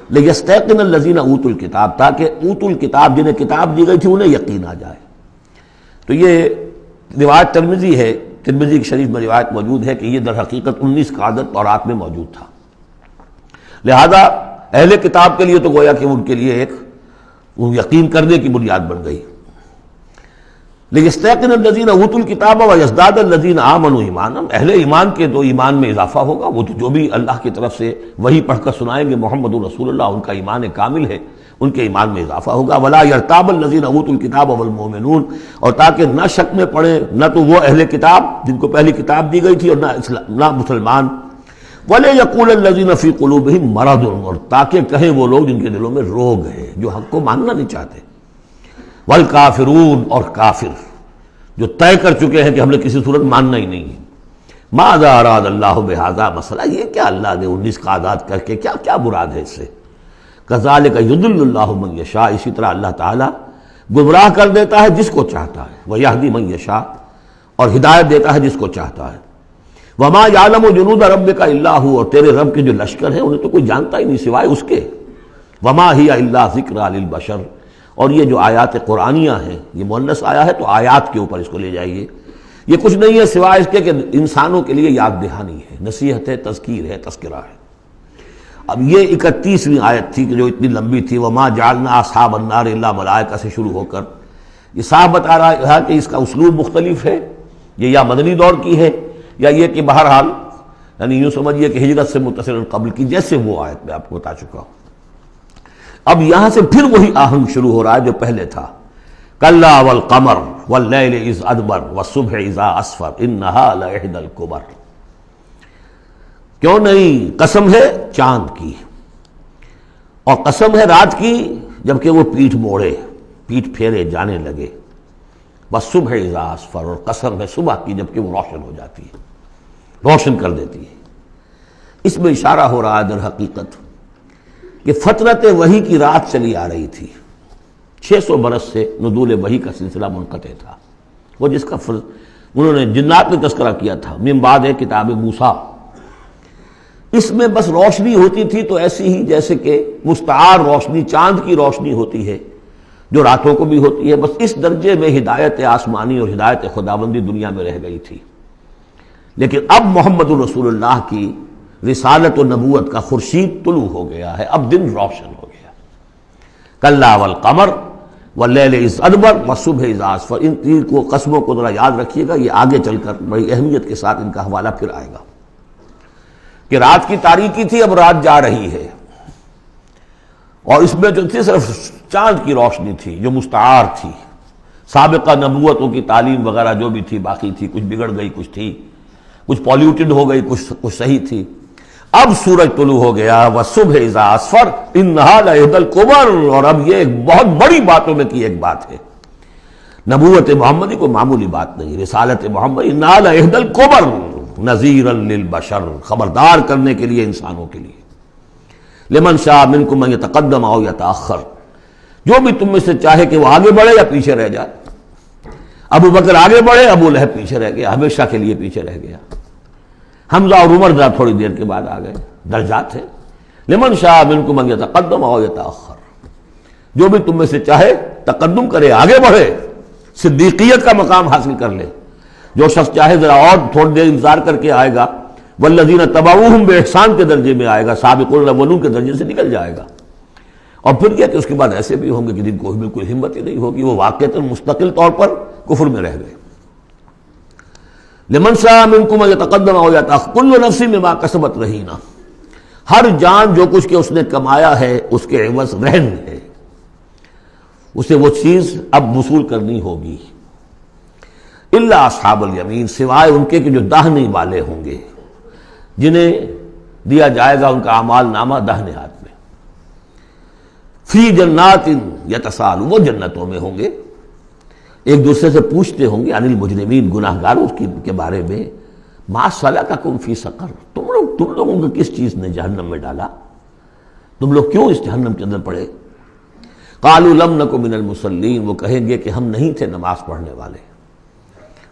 لیستیقن الذین اوتوا الکتاب، تاکہ اوتوا الکتاب جنہیں کتاب دی گئی تھی انہیں یقین آ جائے۔ تو یہ روایت ترمذی ہے، ترمذی کی شریف میں روایت موجود ہے کہ یہ در حقیقت 19 کا عدد تورات میں موجود تھا، لہذا اہل کتاب کے لیے تو گویا کہ ان کے لیے ایک یقین کرنے کی بنیاد بن گئی۔ لیستیقن الذین اوتوا الکتاب ویزداد الذین آمنوا ایمانا، اہل ایمان کے تو ایمان میں اضافہ ہوگا، وہ تو جو بھی اللہ کی طرف سے وحی پڑھ کر سنائیں گے محمد رسول اللہ، ان کا ایمان کامل ہے، ان کے ایمان میں اضافہ ہوگا۔ ولا یرتاب الذین اوتوا الکتاب والمؤمنون، اور تاکہ نہ شک میں پڑے نہ تو وہ اہل کتاب جن کو پہلی کتاب دی گئی تھی اور نہ مسلمان، وَلَيَقُولَ الَّذِينَ فِي قُلُوبِهِم مَرَضٌ، اور تاکہ کہیں وہ لوگ جن کے دلوں میں روگ ہے، جو حق کو ماننا نہیں چاہتے، وَالْكَافِرُونَ، اور کافر جو طے کر چکے ہیں کہ ہم نے کسی صورت ماننا ہی نہیں ہے۔ ماذا اراد اللہ بہذا، مسئلہ یہ کیا اللہ نے 19 کا آزاد کر کے کیا مراد ہے اس سے؟ کذالک یضل اللہ من یشاء، اسی طرح اللہ تعالیٰ گمراہ کر دیتا ہے جس کو چاہتا ہے، ویہدی من یشاء، اور ہدایت دیتا ہے جس کو چاہتا ہے۔ وما یعلم جنود ربک الا هو، اور تیرے رب کے جو لشکر ہیں انہیں تو کوئی جانتا ہی نہیں سوائے اس کے۔ وما ہی الا ذکر للبشر، اور یہ جو آیات قرآنیہ ہیں، یہ مؤنث آیا ہے تو آیات کے اوپر اس کو لے جائیے، یہ کچھ نہیں ہے سوائے اس کے کہ انسانوں کے لیے یاد دہانی ہے، نصیحت ہے، تذکیر ہے، تذکرہ ہے۔ اب یہ 31ویں آیت تھی کہ جو اتنی لمبی تھی، وما جعلنا اصحاب النار الا ملائکہ سے شروع ہو کر یہ صاحب بتا رہا ہے کہ اس کا اسلوب مختلف ہے، یہ یا مدنی دور کی ہے یا یہ کہ بہرحال یعنی یوں سمجھیے کہ ہجرت سے متصل قبل کی، جیسے وہ آیت میں آپ کو بتا چکا ہوں۔ اب یہاں سے پھر وہی آہنگ شروع ہو رہا ہے جو پہلے تھا، کلا والقمر واللیل اذ ادبر والصبح اذا اسفر انہا لإحدی الکبر، کیوں نہیں، قسم ہے چاند کی، اور قسم ہے رات کی جبکہ وہ پیٹھ موڑے، پیٹھ پھیرے جانے لگے، والصبح اذا اسفر، اور قسم ہے صبح کی جبکہ وہ روشن ہو جاتی ہے، روشن کر دیتی ہے۔ اس میں اشارہ ہو رہا ہے در حقیقت کہ فطرت وحی کی رات چلی آ رہی تھی، 600 برس سے نزول وحی کا سلسلہ منقطع تھا، وہ جس کا انہوں نے جنات میں تذکرہ کیا تھا، من بعد کتاب موسیٰ، اس میں بس روشنی ہوتی تھی تو ایسی ہی جیسے کہ مستعار روشنی چاند کی روشنی ہوتی ہے جو راتوں کو بھی ہوتی ہے، بس اس درجے میں ہدایت آسمانی اور ہدایت خداوندی دنیا میں رہ گئی تھی۔ لیکن اب محمد الرسول اللہ کی رسالت و نبوت کا خورشید طلوع ہو گیا ہے، اب دن روشن ہو گیا۔ کلا والقمر واللیل اذ ادبر والصبح اذا اسفر، ان تین کو قسموں کو ذرا یاد رکھیے گا، یہ آگے چل کر بڑی اہمیت کے ساتھ ان کا حوالہ پھر آئے گا کہ رات کی تاریکی تھی، اب رات جا رہی ہے، اور اس میں جو تھی صرف چاند کی روشنی تھی جو مستعار تھی، سابقہ نبوتوں کی تعلیم وغیرہ جو بھی تھی باقی تھی، کچھ بگڑ گئی، کچھ تھی، کچھ پولیوٹڈ ہو گئی، کچھ صحیح تھی۔ اب سورج طلوع ہو گیا، والصبح اذا اسفر انہا لإحدی الکبر، اور اب یہ ایک بہت بڑی باتوں میں کی ایک بات ہے، نبوت محمدی کو معمولی بات نہیں، رسالت محمدی انہا لإحدی الکبر نذیرا للبشر، خبردار کرنے کے لیے انسانوں کے لیے، لمن شاء منکم ان یتقدم او یتأخر، جو بھی تم میں سے چاہے کہ وہ آگے بڑھے یا پیچھے رہ جائے۔ ابو بکر آگے بڑھے، ابو لہب پیچھے رہ گیا، ہمیشہ کے لیے پیچھے رہ گیا۔ حمزہ اور عمر ذرا تھوڑی دیر کے بعد آ گئے، درجات ہیں، لمن شاء منکم ان یتقدم او یتأخر، جو بھی تم میں سے چاہے تقدم کرے، آگے بڑھے، صدیقیت کا مقام حاصل کر لے، جو شخص چاہے ذرا اور تھوڑی دیر انتظار کر کے آئے گا، والذین تبعوہم بإحسان کے درجے میں آئے گا، سابقون الاولون کے درجے سے نکل جائے گا۔ اور پھر یہ کہ اس کے بعد ایسے بھی ہوں گے کہ جن کو بالکل ہمت ہی نہیں ہوگی، وہ واقعتاً مستقل طور پر کفر میں رہ گئے۔ لمن شاء منکم ان یتقدم او یتأخر کل نفس بما کسبت رہینہ، ہر جان جو کچھ کہ اس نے کمایا ہے اس کے عوض رہن ہے، اسے وہ چیز اب وصول کرنی ہوگی، الا اصحاب الیمین، سوائے ان کے کہ جو داہنے والے ہوں گے، جنہیں دیا جائے گا ان کا اعمال نامہ داہنے ہاتھ میں، فی جنات یتساءلون، وہ جنتوں میں ہوں گے، ایک دوسرے سے پوچھتے ہوں گے، عن المجرمین، گناہ گاروں کے بارے میں، ما سلککم فی سقر، تم لوگوں کو کس چیز نے جہنم میں ڈالا، تم لوگ کیوں اس جہنم کے اندر پڑے؟ قالوا لم نک من المصلین، وہ کہیں گے کہ ہم نہیں تھے نماز پڑھنے والے،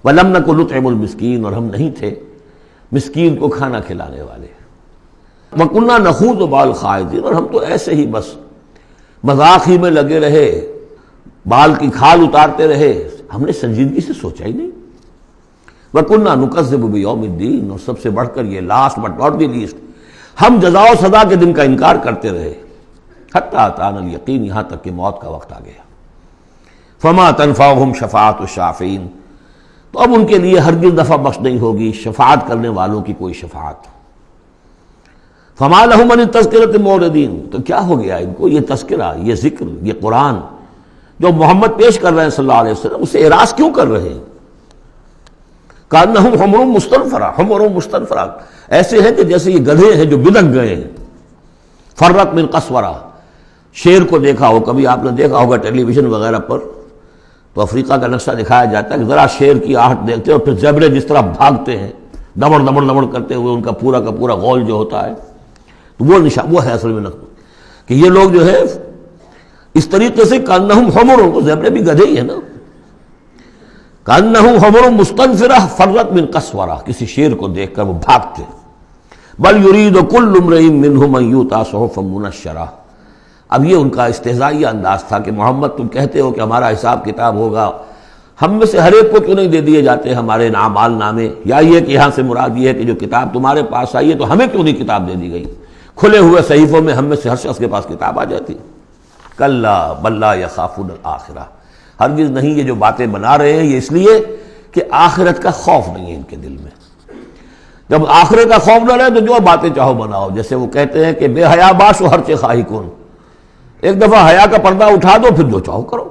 وَلَمْ نَكُ نُطْعِمُ الْمِسْكِينَ، اور ہم نہیں تھے مسکین کو کھانا کھلانے والے، وَكُنَّا نَخُوضُ مَعَ الْخَائِضِينَ، اور ہم تو ایسے ہی بس مذاق ہی میں لگے رہے، بال کی کھال اتارتے رہے، ہم نے سنجیدگی سے سوچا ہی نہیں۔ وَكُنَّا نُكَذِّبُ بِيَوْمِ الدِّينِ، اور سب سے بڑھ کر یہ last but not the least, ہم جزا و سزا کے دن کا انکار کرتے رہے، حتی اتانا الیقین، یہاں تک کہ موت کا وقت آ گیا۔ فما تنفعهم شفاعۃ الشافعین، تو اب ان کے لیے ہرگز نفع بخش نہیں ہوگی شفاعت کرنے والوں کی کوئی شفاعت۔ فما لهم عن التذکرۃ معرضین، تو کیا ہو گیا ان کو؟ یہ تذکرہ، یہ ذکر، یہ قرآن جو محمد پیش کر رہے ہیں صلی اللہ علیہ وسلم، اسے اعراض کیوں کر رہے ہیں؟ کأنہم حمر مستنفرہ، حمر مستنفرہ، ایسے ہیں کہ جیسے یہ گدھے ہیں جو بدک گئے ہیں۔ فرت من قسورہ، شیر کو دیکھا ہو کبھی آپ نے، دیکھا ہوگا ٹیلی ویژن وغیرہ پر، تو افریقہ کا نقشہ دکھایا جاتا ہے کہ ذرا شیر کی آہٹ دیکھتے ہیں اور پھر زیبرے جس طرح بھاگتے ہیں دبڑ دبڑ دبڑ کرتے ہوئے، ان کا پورا غول جو ہوتا ہے، تو وہ نشان، وہ ہے اصل میں کہ یہ لوگ جو ہے اس طریقے سے کأنہم حمر، تو زیبرے بھی گدھے ہی ہیں نا، کأنہم حمر مستنفرہ فرت من قسورہ، کسی شیر کو دیکھ کر وہ بھاگتے۔ بل یرید کل امرئ منہم ان یؤتیٰ صحفا منشرہ، اب یہ ان کا استہزائی انداز تھا کہ محمد تم کہتے ہو کہ ہمارا حساب کتاب ہوگا، ہم میں سے ہر ایک کو کیوں نہیں دے دیے جاتے ہمارے اعمال نامے، یا یہ کہ یہاں سے مراد یہ ہے کہ جو کتاب تمہارے پاس آئی ہے تو ہمیں کیوں نہیں کتاب دے دی گئی؟ کھلے ہوئے صحیفوں میں ہم میں سے ہر شخص کے پاس کتاب آ جاتی۔ کلا بل لا یخافون الآخرہ، ہرگز نہیں، یہ جو باتیں بنا رہے ہیں یہ اس لیے کہ آخرت کا خوف نہیں ہے ان کے دل میں۔ جب آخرت کا خوف نہ رہے تو جو باتیں چاہو بناؤ، جیسے وہ کہتے ہیں کہ بے حیا باش و ہر چے خواہی کن، ایک دفعہ حیا کا پردہ اٹھا دو پھر جو چاہو کرو۔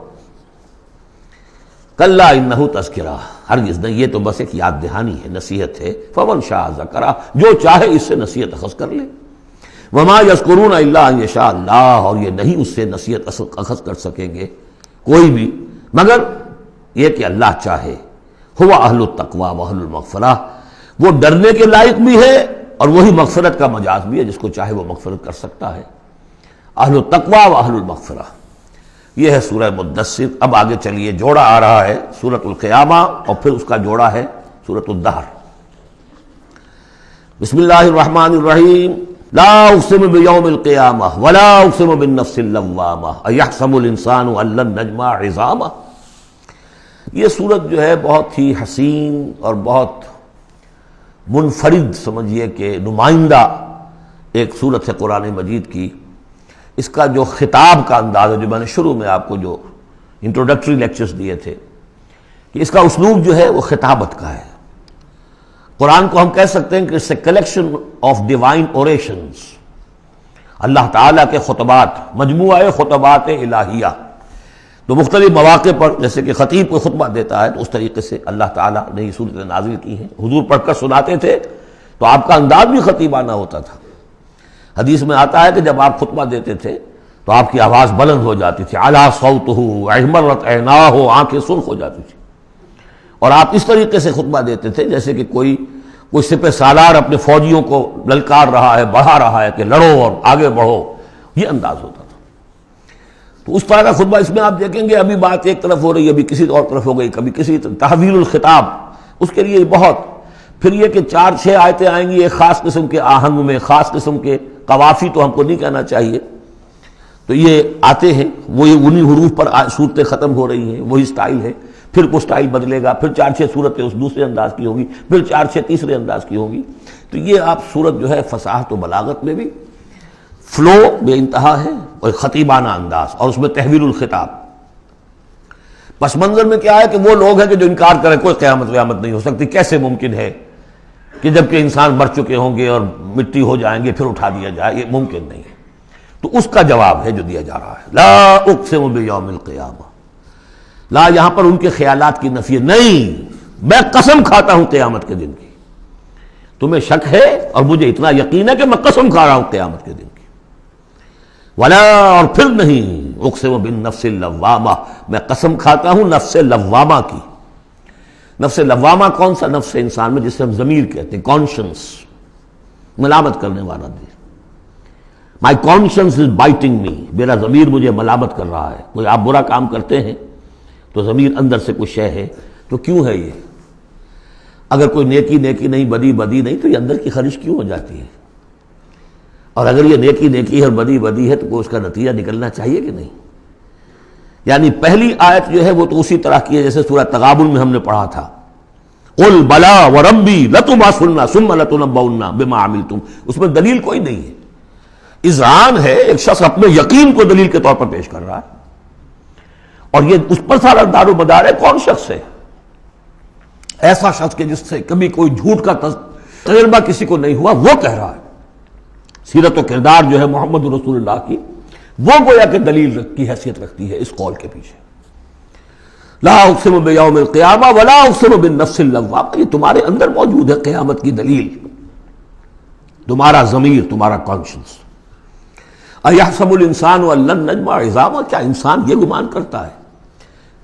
کلا انہ تذکرہ، ہرگز نہیں، یہ تو بس ایک یاد دہانی ہے، نصیحت ہے۔ فمن شاء ذکرہ، جو چاہے اس سے نصیحت اخذ کر لے۔ وما یذکرون الا ان یشاء اللہ، اور یہ نہیں اس سے نصیحت اخذ کر سکیں گے کوئی بھی مگر یہ کہ اللہ چاہے۔ ہوا اہل التقوی و اہل المغفرہ، وہ ڈرنے کے لائق بھی ہے اور وہی مغفرت کا مجاز بھی ہے، جس کو چاہے وہ مغفرت کر سکتا ہے۔ اہل التقوی و اہل المغفرہ، یہ ہے سورہ مدثر۔ اب آگے چلیے، جوڑا آ رہا ہے سورۃ القیامہ اور پھر اس کا جوڑا ہے سورۃ الدہر۔ بسم اللہ الرحمن الرحیم۔ لا اقسم بیوم القیامہ ولا اقسم بالنفس اللوامہ ایحسب الانسان ان لن نجمع عظامہ۔ یہ سورت جو ہے بہت ہی حسین اور بہت منفرد سمجھیے کہ نمائندہ ایک سورت ہے قرآن مجید کی۔ اس کا جو خطاب کا انداز ہے، جو میں نے شروع میں آپ کو جو انٹروڈکٹری لیکچرز دیے تھے، کہ اس کا اسلوب جو ہے وہ خطابت کا ہے۔ قرآن کو ہم کہہ سکتے ہیں کہ it's a collection of divine orations، اللہ تعالیٰ کے خطبات، مجموعہ خطبات الہیہ۔ تو مختلف مواقع پر جیسے کہ خطیب کو خطبہ دیتا ہے تو اس طریقے سے اللہ تعالیٰ نے یہ صورتیں نازل کی ہیں۔ حضور پڑھ کر سناتے تھے تو آپ کا انداز بھی خطیبانہ ہوتا تھا۔ حدیث میں آتا ہے کہ جب آپ خطبہ دیتے تھے تو آپ کی آواز بلند ہو جاتی تھی، اعلیٰ صوتہ احمرت عیناہ، آنکھیں سرخ ہو جاتی تھی، اور آپ اس طریقے سے خطبہ دیتے تھے جیسے کہ کوئی سپہ سالار اپنے فوجیوں کو للکار رہا ہے، بڑھا رہا ہے کہ لڑو اور آگے بڑھو، یہ انداز ہوتا تھا۔ تو اس طرح کا خطبہ اس میں آپ دیکھیں گے ابھی بات ایک طرف ہو رہی ہے، ابھی کسی اور طرف ہو گئی، کبھی کسی تحویل الخطاب، اس کے لیے بہت، پھر یہ کہ 4-6 آیتیں آئیں گی ایک خاص قسم کے آہنگ میں، خاص قسم کے قوافی تو ہم کو نہیں کہنا چاہیے، تو یہ آتے ہیں، وہی انہی حروف پر صورتیں ختم ہو رہی ہیں، وہی سٹائل ہے، پھر کوئی سٹائل بدلے گا، پھر 4-6 صورتیں اس دوسرے انداز کی ہوگی، پھر 4-6 تیسرے انداز کی ہوگی۔ تو یہ آپ صورت جو ہے فصاحت و بلاغت میں بھی فلو بے انتہا ہے اور خطیبانہ انداز، اور اس میں تحویل الخطاب۔ پس منظر میں کیا ہے کہ وہ لوگ ہیں کہ جو انکار کریں کوئی قیامت نہیں ہو سکتی، کیسے ممکن ہے کہ جب کہ انسان مر چکے ہوں گے اور مٹی ہو جائیں گے پھر اٹھا دیا جائے، یہ ممکن نہیں ہے۔ تو اس کا جواب ہے جو دیا جا رہا ہے، لا اقسم بیوم القیامہ۔ لا یہاں پر ان کے خیالات کی نفی نہیں، میں قسم کھاتا ہوں قیامت کے دن کی۔ تمہیں شک ہے اور مجھے اتنا یقین ہے کہ میں قسم کھا رہا ہوں قیامت کے دن کی۔ ولا، اور پھر نہیں، اقسم بالنفس اللوامہ، میں قسم کھاتا ہوں نفس لوامہ کی۔ نفس لوامہ کون سا نفس انسان میں جسے ہم ضمیر کہتے ہیں، کانشنس، ملامت کرنے والا دل۔ مائی کانشنس از بائٹنگ می، میرا ضمیر مجھے ملامت کر رہا ہے۔ کوئی آپ برا کام کرتے ہیں تو ضمیر اندر سے کچھ شے ہے، تو کیوں ہے یہ؟ اگر کوئی نیکی نہیں، بدی نہیں، تو یہ اندر کی خرش کیوں ہو جاتی ہے؟ اور اگر یہ نیکی ہے اور بدی ہے تو کوئی اس کا نتیجہ نکلنا چاہیے کہ نہیں؟ یعنی پہلی آیت جو ہے وہ تو اسی طرح کی ہے جیسے سورہ تغابن میں ہم نے پڑھا تھا، قل بلا وربی لتبعثن ثم لتنبؤن بما عملتم، اس میں دلیل کوئی نہیں ہے، اذعان ہے، ایک شخص اپنے یقین کو دلیل کے طور پر پیش کر رہا ہے، اور یہ اس پر سارا دار و مدار ہے۔ کون شخص ہے؟ ایسا شخص کہ جس سے کبھی کوئی جھوٹ کا تجربہ کسی کو نہیں ہوا، وہ کہہ رہا ہے، سیرت و کردار جو ہے محمد رسول اللہ کی، وہ گویا کہ دلیل کی حیثیت رکھتی ہے اس قول کے پیچھے۔ لا اقسم بیوم القیامہ ولا اقسم بالنفس اللوامہ، یہ تمہارے اندر موجود ہے قیامت کی دلیل، تمہارا ضمیر، تمہارا کانشنس۔ ایحسب الانسان ان لن نجمع عظامہ، کیا انسان یہ گمان کرتا ہے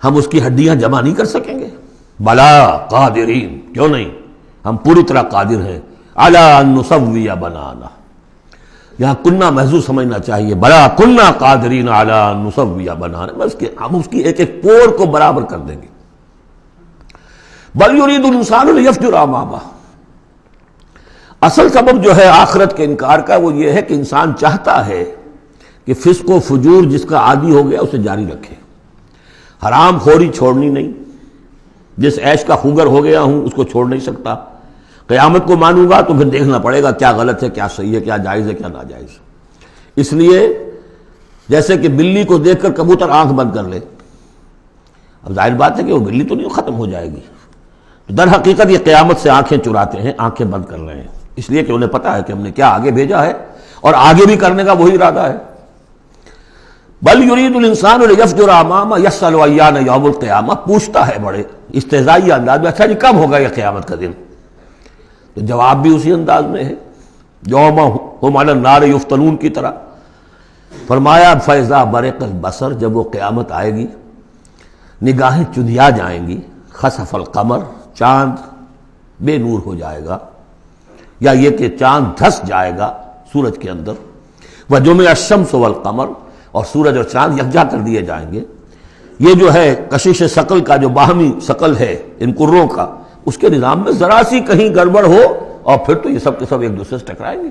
ہم اس کی ہڈیاں جمع نہیں کر سکیں گے؟ بلا قادرین، کیوں نہیں، ہم پوری طرح قادر ہیں، علی ان نسوی بنانا، یہاں کنہ محذوف سمجھنا چاہیے، بلا کنہ قادرین علی ان نسوی بنانا، بس کہ ہم اس کی ایک ایک پور کو برابر کر دیں گے۔ بل یرید الانسان لیفجر امامہ، اصل سبب جو ہے آخرت کے انکار کا وہ یہ ہے کہ انسان چاہتا ہے کہ فسق و فجور جس کا عادی ہو گیا اسے جاری رکھے، حرام خوری چھوڑنی نہیں، جس عیش کا خوگر ہو گیا ہوں اس کو چھوڑ نہیں سکتا، قیامت کو مانوں گا تو پھر دیکھنا پڑے گا کیا غلط ہے، کیا صحیح ہے، کیا جائز ہے، کیا ناجائز ہے۔ اس لیے جیسے کہ بلی کو دیکھ کر کبوتر آنکھ بند کر لے، اب ظاہر بات ہے کہ وہ بلی تو نہیں ختم ہو جائے گی، در حقیقت یہ قیامت سے آنکھیں چراتے ہیں، آنکھیں بند کر رہے ہیں، اس لیے کہ انہیں پتا ہے کہ ہم نے کیا آگے بھیجا ہے اور آگے بھی کرنے کا وہی ارادہ ہے۔ بل یرید الانسان لیفجر امامہ یسأل ایان یوم القیامہ، پوچھتا ہے بڑے استہزائی انداز میں، اچھا جی کب ہوگا یہ قیامت کا دن؟ تو جواب بھی اسی انداز میں ہے، یوم ہم علی النار یفتنون کی طرح۔ فرمایا فاذا برق البصر، جب وہ قیامت آئے گی نگاہیں چندیا جائیں گی، خسف القمر، چاند بے نور ہو جائے گا، یا یہ کہ چاند دھس جائے گا سورج کے اندر، وجمع الشمس والقمر، اور سورج اور چاند یکجا کر دیے جائیں گے۔ یہ جو ہے کشش ثقل کا جو باہمی ثقل ہے ان کروں کا، اس کے نظام میں ذرا سی کہیں گڑبڑ ہو اور پھر تو یہ سب کے سب ایک دوسرے سے ٹکرائیں گے۔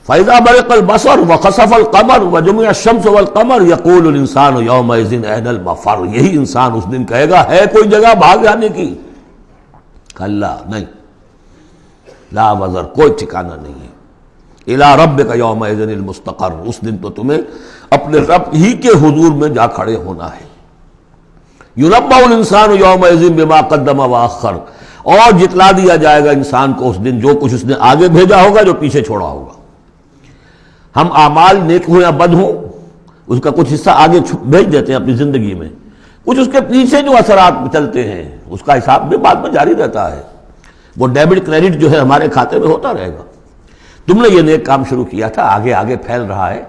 فَإِذَا بَرِقَ الْبَصَرُ وَخَسَفَ الْقَمَرُ وَجُمِعَ الشَّمْسُ وَالْقَمَرُ يَقُولُ الْإِنسَانُ يَوْمَئِذٍ أَيْنَ الْمَفَرُّ، یہی انسان اس دن کہے گا ہے کوئی جگہ بھاگ جانے کی؟ کلا، نہیں، لا وزر، کوئی ٹھکانہ نہیں ہے، الی ربک یومئذ المستقر، اس دن تو تمہیں اپنے رب ہی کے حضور میں جا کھڑے ہونا ہے۔ یُنَبَّأُ الْإِنسَانُ یومئذ بما قدم وأخر، اور جتلا دیا جائے گا انسان کو اس دن جو کچھ اس نے آگے بھیجا ہوگا، جو پیچھے چھوڑا ہوگا۔ ہم اعمال نیک ہوں یا بد ہوں اس کا کچھ حصہ آگے بھیج دیتے ہیں اپنی زندگی میں، کچھ اس کے پیچھے جو اثرات چلتے ہیں اس کا حساب بھی بعد میں جاری رہتا ہے، وہ ڈیبٹ کریڈٹ جو ہے ہمارے کھاتے میں ہوتا رہے گا۔ تم نے یہ نیک کام شروع کیا تھا، آگے آگے پھیل رہا ہے،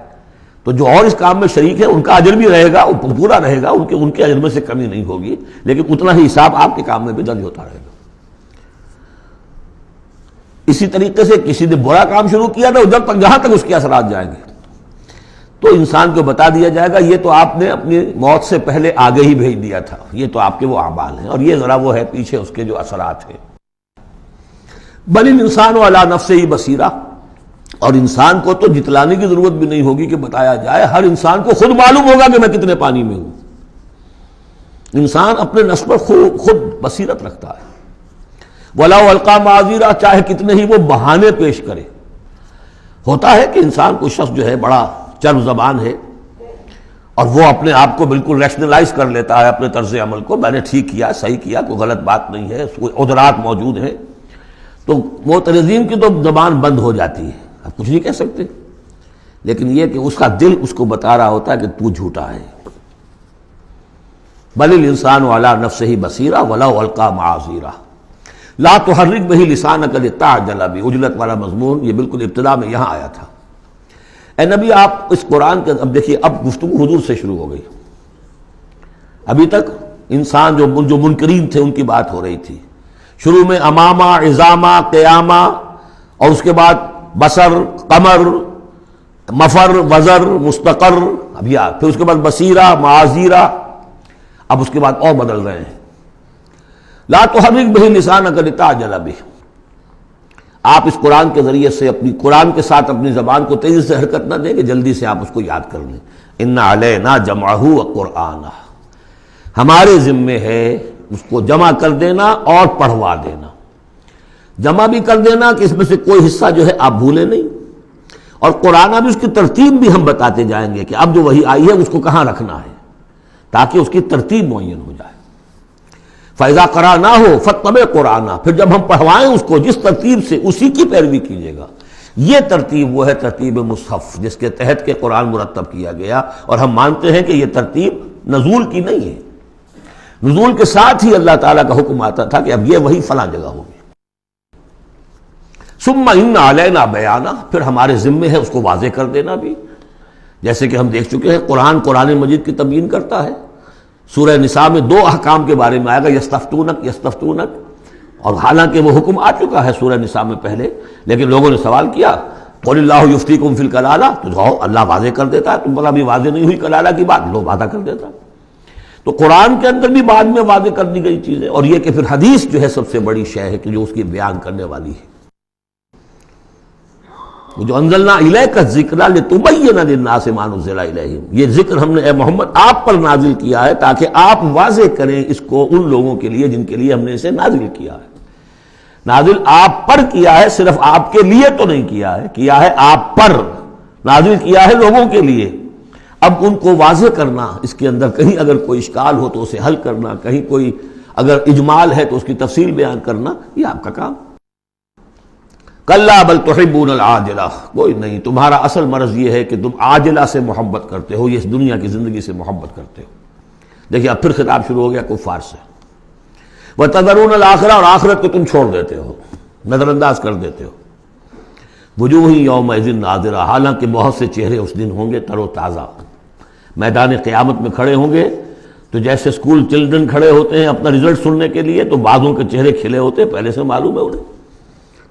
تو جو اور اس کام میں شریک ہے ان کا اجر بھی رہے گا، وہ پورا رہے گا، ان کے اجر میں سے کمی نہیں ہوگی، لیکن اتنا ہی حساب آپ کے کام میں بھی درج ہوتا رہے گا۔ اسی طریقے سے کسی نے برا کام شروع کیا تھا، جب تک جہاں تک اس کے اثرات جائیں گے تو انسان کو بتا دیا جائے گا یہ تو آپ نے اپنی موت سے پہلے آگے ہی بھیج دیا تھا، یہ تو آپ کے وہ اعمال ہیں، اور یہ ذرا وہ ہے پیچھے اس کے جو اثرات ہیں۔ بل الانسان علی نفسہ بصیرہ، اور انسان کو تو جتلانے کی ضرورت بھی نہیں ہوگی کہ بتایا جائے، ہر انسان کو خود معلوم ہوگا کہ میں کتنے پانی میں ہوں۔ انسان اپنے نفس پر خود بصیرت رکھتا ہے۔ وَلَوْ أَلْقَىٰ مَعَاذِيرَ، چاہے کتنے ہی وہ بہانے پیش کرے۔ ہوتا ہے کہ انسان کو شخص جو ہے بڑا چرب زبان ہے اور وہ اپنے آپ کو بالکل ریشنلائز کر لیتا ہے اپنے طرز عمل کو، میں نے ٹھیک کیا، صحیح کیا، کوئی غلط بات نہیں ہے، کوئی عذرات موجود ہیں، تو معترضین کی تو زبان بند ہو جاتی ہے، اب کچھ نہیں کہہ سکتے، لیکن یہ کہ اس کا دل اس کو بتا رہا ہوتا ہے کہ تو جھوٹا ہے۔ بل الانسان علی نفسہ بصیرہ ولو القیٰ معاذیرہ لا تحرک بہ لسانک لتعجل بہ، عجلت والا مضمون یہ بالکل ابتدا میں یہاں آیا تھا۔ اے نبی آپ اس قرآن کے، اب دیکھیے اب گفتگو حضور سے شروع ہو گئی، ابھی تک انسان جو منکرین تھے ان کی بات ہو رہی تھی، شروع میں امامہ، عظامہ، قیامہ، اور اس کے بعد بصر، قمر، مفر، وزر، مستقر، اب یہ پھر اس کے بعد بصیرہ، معاذیرہ، اب اس کے بعد اور بدل رہے ہیں۔ لا تحرک بہ لسانک لتعجل بہ، آپ اس قرآن کے ذریعے سے قرآن کے ساتھ اپنی زبان کو تیزی سے حرکت نہ دیں کہ جلدی سے آپ اس کو یاد کر لیں۔ ان علینا جمعہ وقرآنہ، ہمارے ذمے ہے اس کو جمع کر دینا اور پڑھوا دینا، جمع بھی کر دینا کہ اس میں سے کوئی حصہ جو ہے آپ بھولیں نہیں، اور قرآن بھی اس کی ترتیب بھی ہم بتاتے جائیں گے کہ اب جو وحی آئی ہے اس کو کہاں رکھنا ہے تاکہ اس کی ترتیب معین ہو جائے۔ فَإِذَا قَرَأْنَاهُ فَاتَّبِعْ قُرْآنَهُ، پھر جب ہم پڑھوائیں اس کو جس ترتیب سے، اسی کی پیروی کیجیے گا۔ یہ ترتیب وہ ہے ترتیب مصحف جس کے تحت کے قرآن مرتب کیا گیا، اور ہم مانتے ہیں کہ یہ ترتیب نزول کی نہیں ہے، نزول کے ساتھ ہی اللہ تعالیٰ کا حکم آتا تھا کہ اب یہ وہی فلاں جگہ ہوگی۔ ثم ان علینا بیانہ، پھر ہمارے ذمے ہے اس کو واضح کر دینا بھی، جیسے کہ ہم دیکھ چکے ہیں قرآن مجید کی تبیین کرتا ہے۔ سورہ نساء میں 2 احکام کے بارے میں آئے گا، یستفتونک، اور حالانکہ وہ حکم آ چکا ہے سورہ نساء میں پہلے، لیکن لوگوں نے سوال کیا قل اللہ یفتیکم فی الکلالہ، تو جاؤ اللہ واضح کر دیتا ہے، تم پر ابھی واضح نہیں ہوئی کلالہ کی بات، لو واضح کر دیتا ہے۔ تو قرآن کے اندر بھی بعد میں واضح کر دی گئی چیزیں، اور یہ کہ پھر حدیث جو ہے سب سے بڑی شے ہے کہ جو اس کی بیان کرنے والی ہے۔ جو انزلنا الیک الذکر لتبین للناس ما نزل الیہم، یہ ذکر ہم نے اے محمد آپ پر نازل کیا ہے تاکہ آپ واضح کریں اس کو ان لوگوں کے لیے جن کے لیے ہم نے اسے نازل کیا ہے۔ نازل آپ پر کیا ہے، صرف آپ کے لیے تو نہیں کیا ہے آپ پر، نازل کیا ہے لوگوں کے لیے۔ اب ان کو واضح کرنا، اس کے اندر کہیں اگر کوئی اشکال ہو تو اسے حل کرنا، کہیں کوئی اگر اجمال ہے تو اس کی تفصیل بیان کرنا، یہ آپ کا کام۔ کلا بل تحبون العاجلہ، کوئی نہیں، تمہارا اصل مرض یہ ہے کہ تم عاجلہ سے محبت کرتے ہو، یہ اس دنیا کی زندگی سے محبت کرتے ہو۔ دیکھیے اب پھر خطاب شروع ہو گیا کفار سے۔ وتذرون الآخرہ، اور آخرت کو تم چھوڑ دیتے ہو، نظر انداز کر دیتے ہو۔ وجوہ یومئذ ناظرہ، حالانکہ بہت سے چہرے اس دن ہوں گے تر و تازہ، میدان قیامت میں کھڑے ہوں گے تو جیسے اسکول چلڈرن کھڑے ہوتے ہیں اپنا رزلٹ سننے کے لیے، تو بعضوں کے چہرے کھلے ہوتے ہیں، پہلے سے معلوم ہے انہیں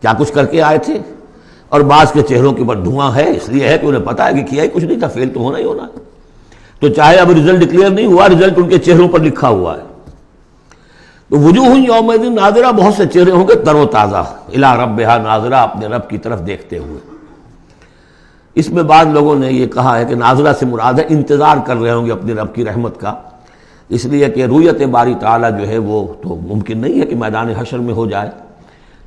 کیا کچھ کر کے آئے تھے، اور بعض کے چہروں کے اوپر دھواں ہے، اس لیے ہے کہ انہیں پتا ہے کہ کیا ہی کچھ نہیں تھا، فیل تو ہونا ہی ہونا ہے، تو چاہے اب رزلٹ ڈکلیئر نہیں ہوا، رزلٹ ان کے چہروں پر لکھا ہوا ہے۔ تو وجوہ یومئذ ناظرہ، بہت سے چہرے ہوں گے تر و تازہ، الی ربہا ناظرہ، اپنے رب کی طرف دیکھتے ہوئے۔ اس میں بعض لوگوں نے یہ کہا ہے کہ ناظرہ سے مراد ہے انتظار کر رہے ہوں گے اپنے رب کی رحمت کا، اس لیے کہ رؤیت باری تعالیٰ جو ہے وہ تو ممکن نہیں ہے کہ میدان حشر میں ہو جائے،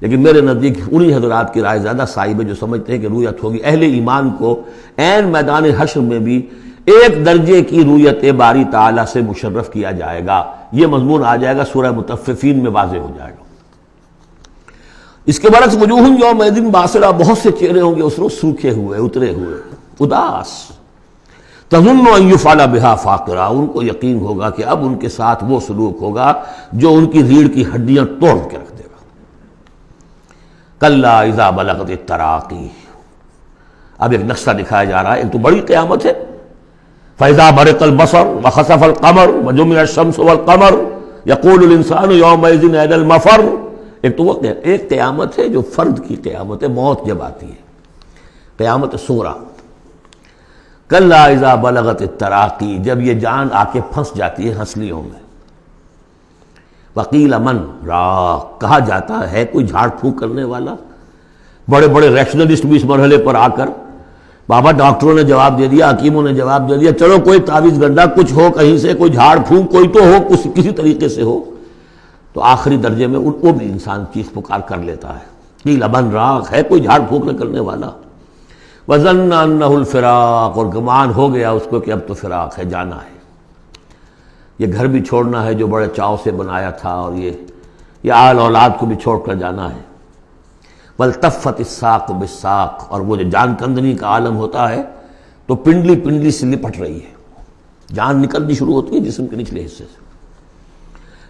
لیکن میرے نزدیک انہی حضرات کی رائے زیادہ صائب ہے جو سمجھتے ہیں کہ رؤیت ہوگی۔ اہل ایمان کو عین میدان حشر میں بھی ایک درجے کی رؤیت باری تعالیٰ سے مشرف کیا جائے گا، یہ مضمون آ جائے گا سورہ مطففین میں واضح ہو جائے گا۔ اس کے برعکس وجوہ یومئذ باسرہ، بہت سے چہرے ہوں گے اس روز سوکھے ہوئے، اترے ہوئے، اداس، تظن ان یفعل بہا فاقرہ، ان کو یقین ہوگا کہ اب ان کے ساتھ وہ سلوک ہوگا جو ان کی ریڑھ کی ہڈیاں توڑ کے رکھ دے گا۔ کلا اذا بلغت التراقی، اب ایک نقشہ دکھایا جا رہا ہے، ایک تو بڑی قیامت ہے، فاذا برق البصر وخسف القمر وجمع الشمس والقمر یقول الانسان یومئذ این المفر، ایک تو وہ ایک قیامت ہے جو فرد کی قیامت ہے، موت جب آتی ہے، قیامت صغریٰ۔ کلا اذا بلغت التراقی، جب یہ جان آ کے پھنس جاتی ہے ہنسلیوں میں، وقیل من راق، کہا جاتا ہے کوئی جھاڑ پھونک کرنے والا۔ بڑے بڑے ریشنلسٹ بھی اس مرحلے پر آ کر، بابا ڈاکٹروں نے جواب دے دیا، حکیموں نے جواب دے دیا، چلو کوئی تعویذ گنڈا کچھ ہو، کہیں سے کوئی جھاڑ پھونک کوئی تو ہو، کسی طریقے سے ہو، تو آخری درجے میں ان کو بھی انسان چیخ پکار کر لیتا ہے، قیل من راق، ہے کوئی جھاڑ پھونک کرنے والا۔ وظن انہ الفراق، اور گمان ہو گیا اس کو کہ اب تو فراق ہے، جانا ہے، یہ گھر بھی چھوڑنا ہے جو بڑے چاؤ سے بنایا تھا، اور یہ آل اولاد کو بھی چھوڑ کر جانا ہے۔ والتفت الساق بالساق، اور وہ جو جان کندنی کا عالم ہوتا ہے تو پنڈلی پنڈلی سے لپٹ رہی ہے، جان نکلنی شروع ہوتی ہے جسم کے نچلے حصے سے۔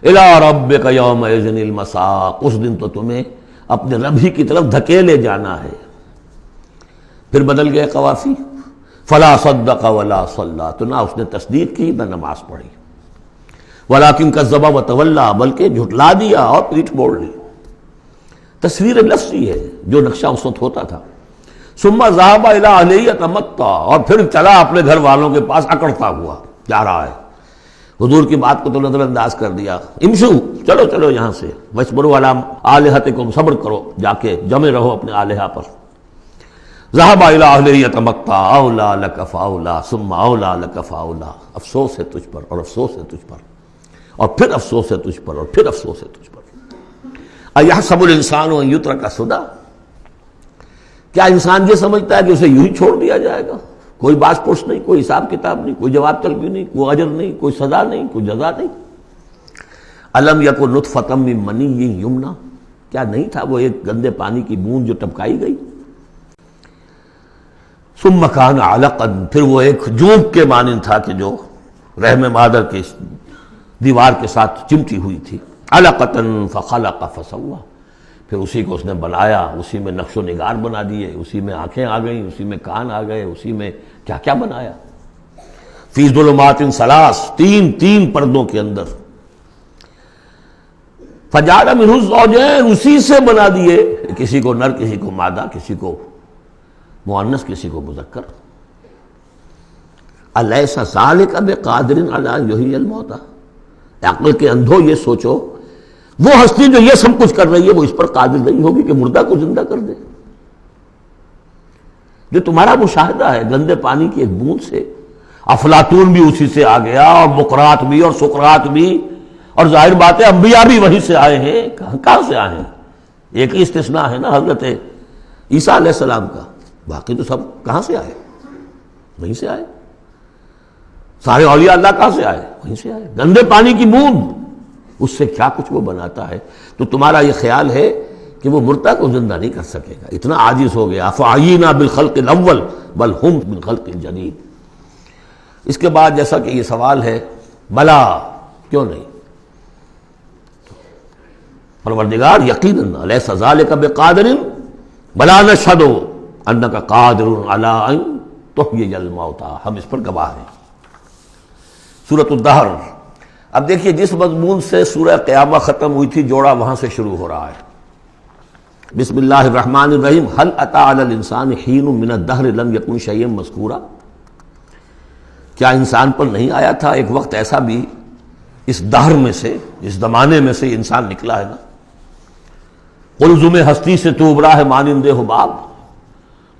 الی ربک یومئذ المساق، اس دن تو تمہیں اپنے رب ہی کی طرف دھکیلے جانا ہے۔ پھر بدل گئے قوافی، فلا صدق ولا صلی، تو نہ اس نے تصدیق کی نہ نماز پڑھی، ولیکن کذب وتولی، بلکہ جھٹلا دیا اور پیٹھ موڑ لی۔ تصویر لفظی ہے جو نقشہ اس وقت ہوتا تھا۔ ثم ذهب الی اہلہ یتمطى، اور پھر چلا اپنے گھر والوں کے پاس اکڑتا ہوا جا رہا ہے، حضور کی بات کو تو نظر انداز کر دیا، امشو، چلو چلو یہاں سے، واصبروا علی آلہتکم، صبر کرو، جا کے جمے رہو اپنے آلہہ پر۔ ذهب الی اہلہ یتمطى اولی لک فاولی ثم اولی لک فاولی، افسوس ہے تجھ پر، اور افسوس ہے تجھ پر، اور پھر افسوس ہے تجھ پر، اور پھر افسوس ہے تجھ پر۔ ایحسب الانسان ان یترک سدی، کیا انسان یہ سمجھتا ہے کہ اسے یوں ہی چھوڑ دیا جائے گا، کوئی باز پرس نہیں، کوئی حساب کتاب نہیں، کوئی جواب طلبی نہیں، کوئی اجر نہیں، کوئی سزا نہیں، کوئی جزا نہیں۔ الم یکن نطفۃ من منی یمنا، کیا نہیں تھا وہ ایک گندے پانی کی بوند جو ٹپکائی گئی؟ ثم کان علقا، پھر وہ ایک جوک کے مانند تھا کہ جو رحم مادر کے دیوار کے ساتھ چمٹی ہوئی تھی، علقۃ فخلق فسوی، پھر اسی کو اس نے بنایا، اسی میں نقش و نگار بنا دیے، اسی میں آنکھیں آ گئیں، اسی میں کان آ گئے، اسی میں کیا کیا بنایا، فی ظلمات ثلاث، تین پردوں کے اندر، فجعل منہ الزوجین، اسی سے بنا دیے، کسی کو نر کسی کو مادہ، کسی کو مؤنث کسی کو مذکر۔ الیس ذلک بقادر علی ان یحیی الموتى، عقل کے اندھو یہ سوچو وہ ہستی جو یہ سب کچھ کر رہی ہے وہ اس پر قادر نہیں ہوگی کہ مردہ کو زندہ کر دے؟ جو تمہارا مشاہدہ ہے گندے پانی کی ایک بوند سے، افلاطون بھی اسی سے آ گیا، اور بقراط بھی، اور سقراط بھی، اور ظاہر بات ہے انبیاء بھی وہیں سے آئے ہیں۔ کہاں سے آئے ہیں؟ ایک ہی استثناء ہے نا، حضرت عیسیٰ علیہ السلام کا، باقی تو سب کہاں سے آئے؟ وہیں سے آئے۔ سارے اولیاء اللہ کہاں سے آئے؟ وہیں سے آئے۔ گندے پانی کی بوند، اس سے کیا کچھ وہ بناتا ہے؟ تو تمہارا یہ خیال ہے کہ وہ مردہ کو زندہ نہیں کر سکے گا، اتنا عاجز ہو گیا۔ فعینا بالخلق الاول بل ہم بالخلق الجدید۔ اس کے بعد جیسا کہ یہ سوال ہے، بلا کیوں نہیں؟ پروردگار یقیناً الیس ذلک بقادر بلا نشہد انک قادر علی ان تحیی الموتى، ہم اس پر گواہ ہیں۔ سورۃ الدہر۔ اب دیکھیے جس مضمون سے سورہ قیامہ ختم ہوئی تھی، جوڑا وہاں سے شروع ہو رہا ہے۔ بسم اللہ الرحمن الرحیم، هل اتى على الانسان حین من الدہر لم یکن شیئا مذکورا، کیا انسان پر نہیں آیا تھا ایک وقت ایسا بھی اس دہر میں سے، اس زمانے میں سے انسان نکلا ہے نا۔ قلزم ہستی سے تو ابھرا ہے مانند حباب،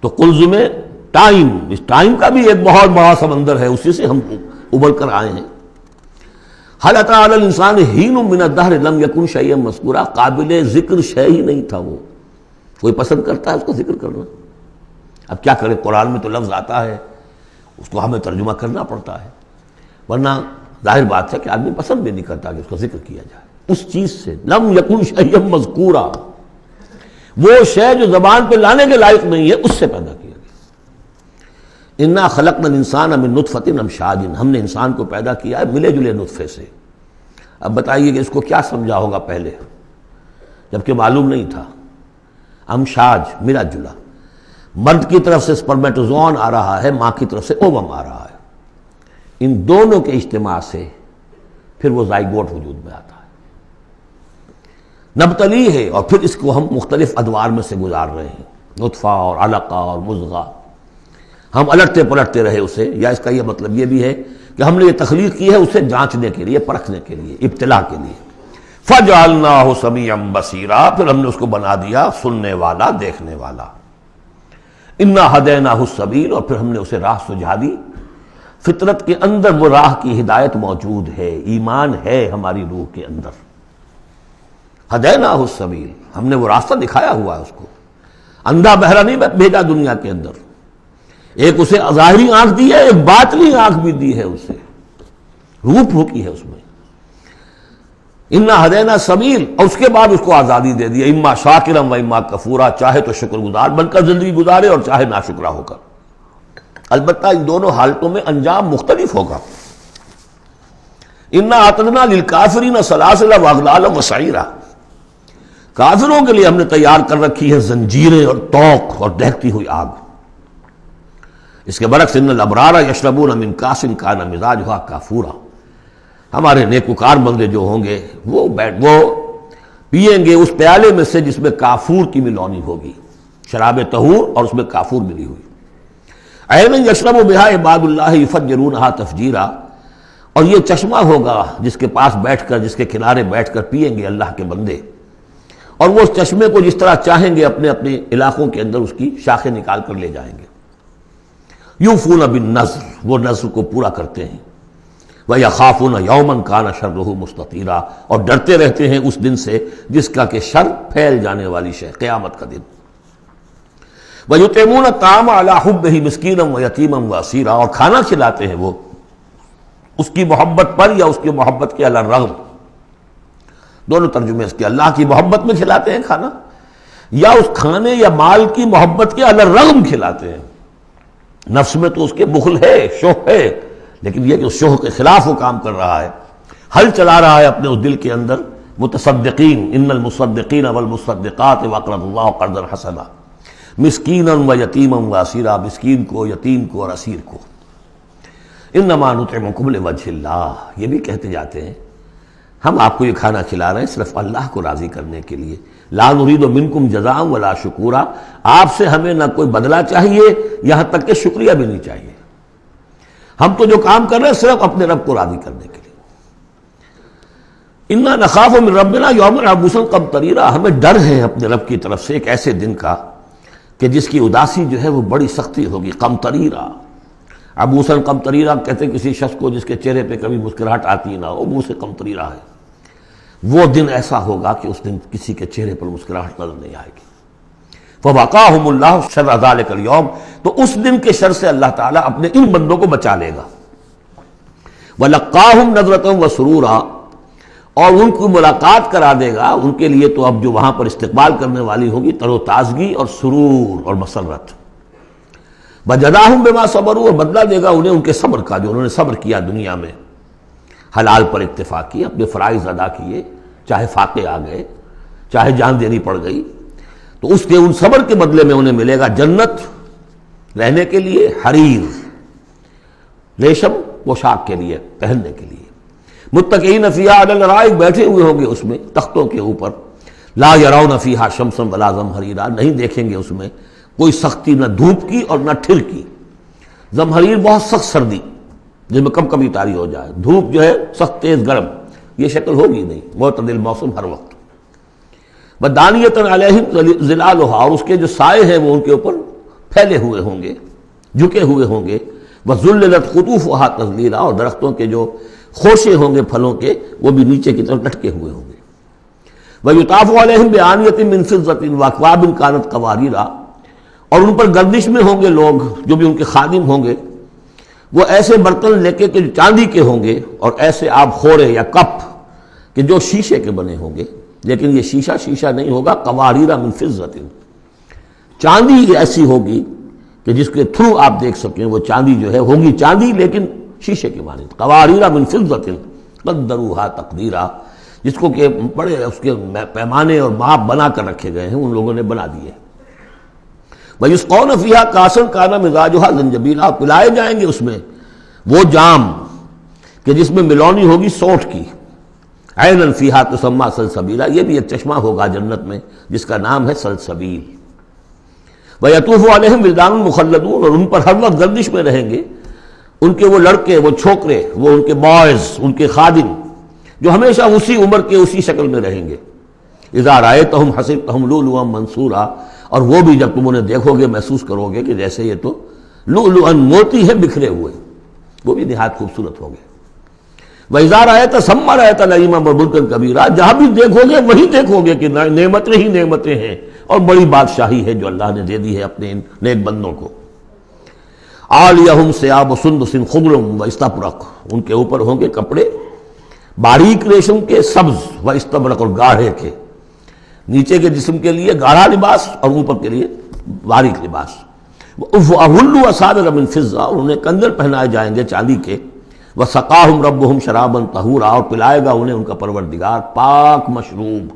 تو قلزم ٹائم، اس ٹائم کا بھی ایک بہت بڑا سمندر ہے، اسی سے ہم ابھر کر آئے ہیں۔ هل اتى على الانسان حین من الدہر لم یکن شیئا مذکورا، قابل ذکر شے ہی نہیں تھا وہ۔ کوئی پسند کرتا ہے اس کو ذکر کرنا؟ اب کیا کرے، قرآن میں تو لفظ آتا ہے، اس کو ہمیں ترجمہ کرنا پڑتا ہے، ورنہ ظاہر بات ہے کہ آدمی پسند بھی نہیں کرتا کہ اس کا ذکر کیا جائے۔ اس چیز سے لم یکن شیئا مذکورا، وہ شے جو زبان پہ لانے کے لائق نہیں ہے، اس سے پیدا کیا گیا۔ انا خلقنا الانسان من نطفۃ امشاج، ہم نے انسان کو پیدا کیا ہے ملے جلے نطفے سے۔ اب بتائیے کہ اس کو کیا سمجھا ہوگا پہلے، جبکہ معلوم نہیں تھا۔ امشاج، ملا جلا، مرد کی طرف سے سپرمیٹوزون آ رہا ہے، ماں کی طرف سے اووم آ رہا ہے، ان دونوں کے اجتماع سے پھر وہ زائگوٹ وجود میں آتا ہے، نبتلی ہے، اور پھر اس کو ہم مختلف ادوار میں سے گزار رہے ہیں، نطفہ اور علقہ اور مضغہ، ہم الٹتے پلٹتے رہے اسے، یا اس کا یہ مطلب یہ بھی ہے کہ ہم نے یہ تخلیق کی ہے اسے جانچنے کے لیے، پرکھنے کے لیے، ابتلا کے لیے۔ فَجَعَلْنَاهُ سَمِيعًا بَصِيرًا، پھر ہم نے اس کو بنا دیا سننے والا، دیکھنے والا۔ اِنَّا هَدَيْنَاهُ السَّبِيلَ، اور پھر ہم نے اسے راہ سجھا دی۔ فطرت کے اندر وہ راہ کی ہدایت موجود ہے، ایمان ہے ہماری روح کے اندر۔ هَدَيْنَاهُ السَّبِيلَ، ہم نے وہ راستہ دکھایا ہوا ہے اس کو، اندھا بہرا نہیں بھیجا دنیا کے اندر، ایک اسے ظاہری آنکھ دی ہے، ایک باطنی آنکھ بھی دی ہے اسے، روح پھونکی ہے اس میں۔ انا ہدینا سبیل، اور اس کے بعد اس کو آزادی دے دی، اما شاکرا و اما کفورا، چاہے تو شکر گزار بن کر زندگی گزارے اور چاہے ناشکرا ہو کر، البتہ ان دونوں حالتوں میں انجام مختلف ہوگا۔ انا اعتدنا للکافرین سلاسل واغلالا وسعیرا، کافروں کے لیے ہم نے تیار کر رکھی ہے زنجیریں اور طوق اور دہکتی ہوئی آگ۔ اس کے برعکس ان الابرار یشربون من کاس کان مزاجھا کافورا، ہمارے نیکوکار بندے جو ہوں گے وہ پیئیں گے اس پیالے میں سے جس میں کافور کی ملونی ہوگی، شراب طہور اور اس میں کافور ملی ہوئی۔ عینا یشرب بہا عباد اللہ یفجرونہا تفجیرا، اور یہ چشمہ ہوگا جس کے پاس بیٹھ کر، جس کے کنارے بیٹھ کر پیئیں گے اللہ کے بندے، اور وہ اس چشمے کو جس طرح چاہیں گے اپنے اپنے علاقوں کے اندر اس کی شاخیں نکال کر لے جائیں گے۔ یوفون بالنذر، وہ نذر کو پورا کرتے ہیں، وَيَخَافُونَ يَوْمًا كَانَ شَرُّهُ مُسْتَطِيرًا، اور ڈرتے رہتے ہیں اس دن سے جس کا کہ شر پھیل جانے والی شے، قیامت کا دن۔ وَيُطْعِمُونَ الطَّعَامَ عَلَىٰ حُبِّهِ مِسْكِينًا وَيَتِيمًا وَأَسِيرًا، اور کھانا کھلاتے ہیں وہ اس کی محبت پر یا اس کی محبت کے علی الرغم۔ دونوں ترجمے اس کے، اللہ کی محبت میں کھلاتے ہیں کھانا، یا اس کھانے یا مال کی محبت کے علی الرغم کھلاتے ہیں۔ نفس میں تو اس کے بخل ہے، شوق ہے، لیکن یہ کہ اس شوق کے خلاف وہ کام کر رہا ہے، حل چلا رہا ہے اپنے اس دل کے اندر۔ متصدقین ان المصدقین والمصدقات وقرضوا اللہ قرضا حسنا مسکینا و یتیما و اسیرا، مسکین کو، یتیم کو اور اسیر کو۔ انما نطعمکم لوجہ اللہ، یہ بھی کہتے جاتے ہیں ہم آپ کو یہ کھانا کھلا رہے ہیں صرف اللہ کو راضی کرنے کے لیے، لا نرید منکم جزاء ولا شکورا، آپ سے ہمیں نہ کوئی بدلہ چاہیے یہاں تک کہ شکریہ بھی نہیں چاہیے، ہم تو جو کام کر رہے ہیں صرف اپنے رب کو راضی کرنے کے لیے۔ انا نخاف من ربنا یوما عبوسا قمطریرا، ہمیں ڈر ہے اپنے رب کی طرف سے ایک ایسے دن کا کہ جس کی اداسی جو ہے وہ بڑی سختی ہوگی۔ قمطریرا، عبوسا قمطریرا کہتے ہیں کسی شخص کو جس کے چہرے پہ کبھی مسکراہٹ آتی نہ ہو، منہ سے قمطریرا ہے، وہ دن ایسا ہوگا کہ اس دن کسی کے چہرے پر مسکراہٹ نظر نہیں آئے گی۔ فوقاہم اللہ شر ذلک اليوم، تو اس دن کے شر سے اللہ تعالیٰ اپنے ان بندوں کو بچا لے گا۔ ولقاہم نظرۃ وسرورا، اور ان کو ملاقات کرا دے گا، ان کے لیے تو اب جو وہاں پر استقبال کرنے والی ہوگی تر و تازگی اور سرور اور مسرت۔ وجزاہم بما صبروا، اور بدلہ دے گا انہیں ان کے صبر کا، جو انہوں نے صبر کیا دنیا میں، حلال پر اکتفا کی، اپنے فرائض ادا کیے، چاہے فاقے آ گئے، چاہے جان دینی پڑ گئی، تو اس کے ان صبر کے بدلے میں انہیں ملے گا جنت رہنے کے لیے، حریر ریشم پوشاک کے لیے، پہننے کے لیے، متکئین فیہا علی الارائک، بیٹھے ہوئے ہوں گے اس میں تختوں کے اوپر، لا یرون فیہا شمسا ولا زمہریرا، نہیں دیکھیں گے اس میں کوئی سختی، نہ دھوپ کی اور نہ ٹھنڈ کی۔ زمہریر بہت سخت سردی جس میں کم کبھی طاری ہو جائے، دھوپ جو ہے سخت تیز گرم، یہ شکل ہوگی نہیں، معتدل موسم ہر وقت۔ ودانیۃ علیہم ظلالھا، اور اس کے جو سائے ہیں وہ ان کے اوپر پھیلے ہوئے ہوں گے، جھکے ہوئے ہوں گے۔ وذللت قطوفھا تذلیلا، اور درختوں کے جو خوشے ہوں گے پھلوں کے وہ بھی نیچے کی طرف لٹکے ہوئے ہوں گے۔ ویطاف علیہم بآنیۃ من فضۃ واکواب کانت قواریرا، اور ان پر گردش میں ہوں گے لوگ جو بھی ان کے خادم ہوں گے، وہ ایسے برتن لے کے کہ جو چاندی کے ہوں گے، اور ایسے آب خورے یا کپ کہ جو شیشے کے بنے ہوں گے، لیکن یہ شیشہ نہیں ہوگا، قواریرا من فضۃ، چاندی ایسی ہوگی کہ جس کے تھرو آپ دیکھ سکیں، وہ چاندی جو ہے ہوگی چاندی لیکن شیشے کے مانند، قواریرا من فضۃ قدروہا تقدیرا، جس کو کہ بڑے اس کے پیمانے اور ماپ بنا کر رکھے گئے ہیں، ان لوگوں نے بنا دیے۔ وَيُسْقَوْنَ فِيهَا كَأْسًا كَانَ مِزَاجُهَا زَنْجَبِيلًا، پلائے جائیں گے اس میں وہ جام کہ جس میں ملونی ہوگی سونٹھ کی، عَيْنًا فِيهَا تُسَمَّىٰ سَلْسَبِيلًا، یہ بھی ایک چشمہ ہوگا جنت میں جس کا نام ہے سلسبیل۔ وَيَطُوفُ عَلَيْهِمْ وِلْدَانٌ مُخَلَّدُونَ، اور ان پر ہر وقت گردش میں رہیں گے ان کے وہ لڑکے، وہ چھوکرے، وہ ان کے بوائز، ان کے خادم جو ہمیشہ اسی عمر کے اسی شکل میں رہیں گے۔ اذا رأیتہم حسبتہم لؤلؤا منثورا، اور وہ بھی جب تم انہیں دیکھو گے محسوس کرو گے کہ جیسے یہ تو لؤلؤا موتی ہے بکھرے ہوئے، وہ بھی نہایت خوبصورت ہوں گے۔ وَإِذَا رَأَيْتَ ثَمَّ رَأَيْتَ نَعِيمًا وَمُلْكًا كَبِيرًا، جہاں بھی دیکھو گے وہیں دیکھو گے کہ نعمتیں ہی نعمتیں ہیں اور بڑی بادشاہی ہے جو اللہ نے دے دی ہے اپنے ان نیک بندوں کو۔ عالیہم ثیاب سندس خضر واستبرق، ان کے اوپر ہوں گے کپڑے باریک ریشم کے، سبز واستبرق، اور گاڑھے کے، نیچے کے جسم کے لیے گاڑھا لباس اور اوپر کے لیے باریک لباس۔ وَأَحُلُّوا أَسَاوِرَ مِن فِضَّةٍ، اور انہیں کنگن پہنائے جائیں گے چاندی کے۔ وَسَقَاهُمْ رَبُّهُمْ شَرَابًا طَهُورًا، اور پلائے گا انہیں ان کا پروردگار پاک مشروب،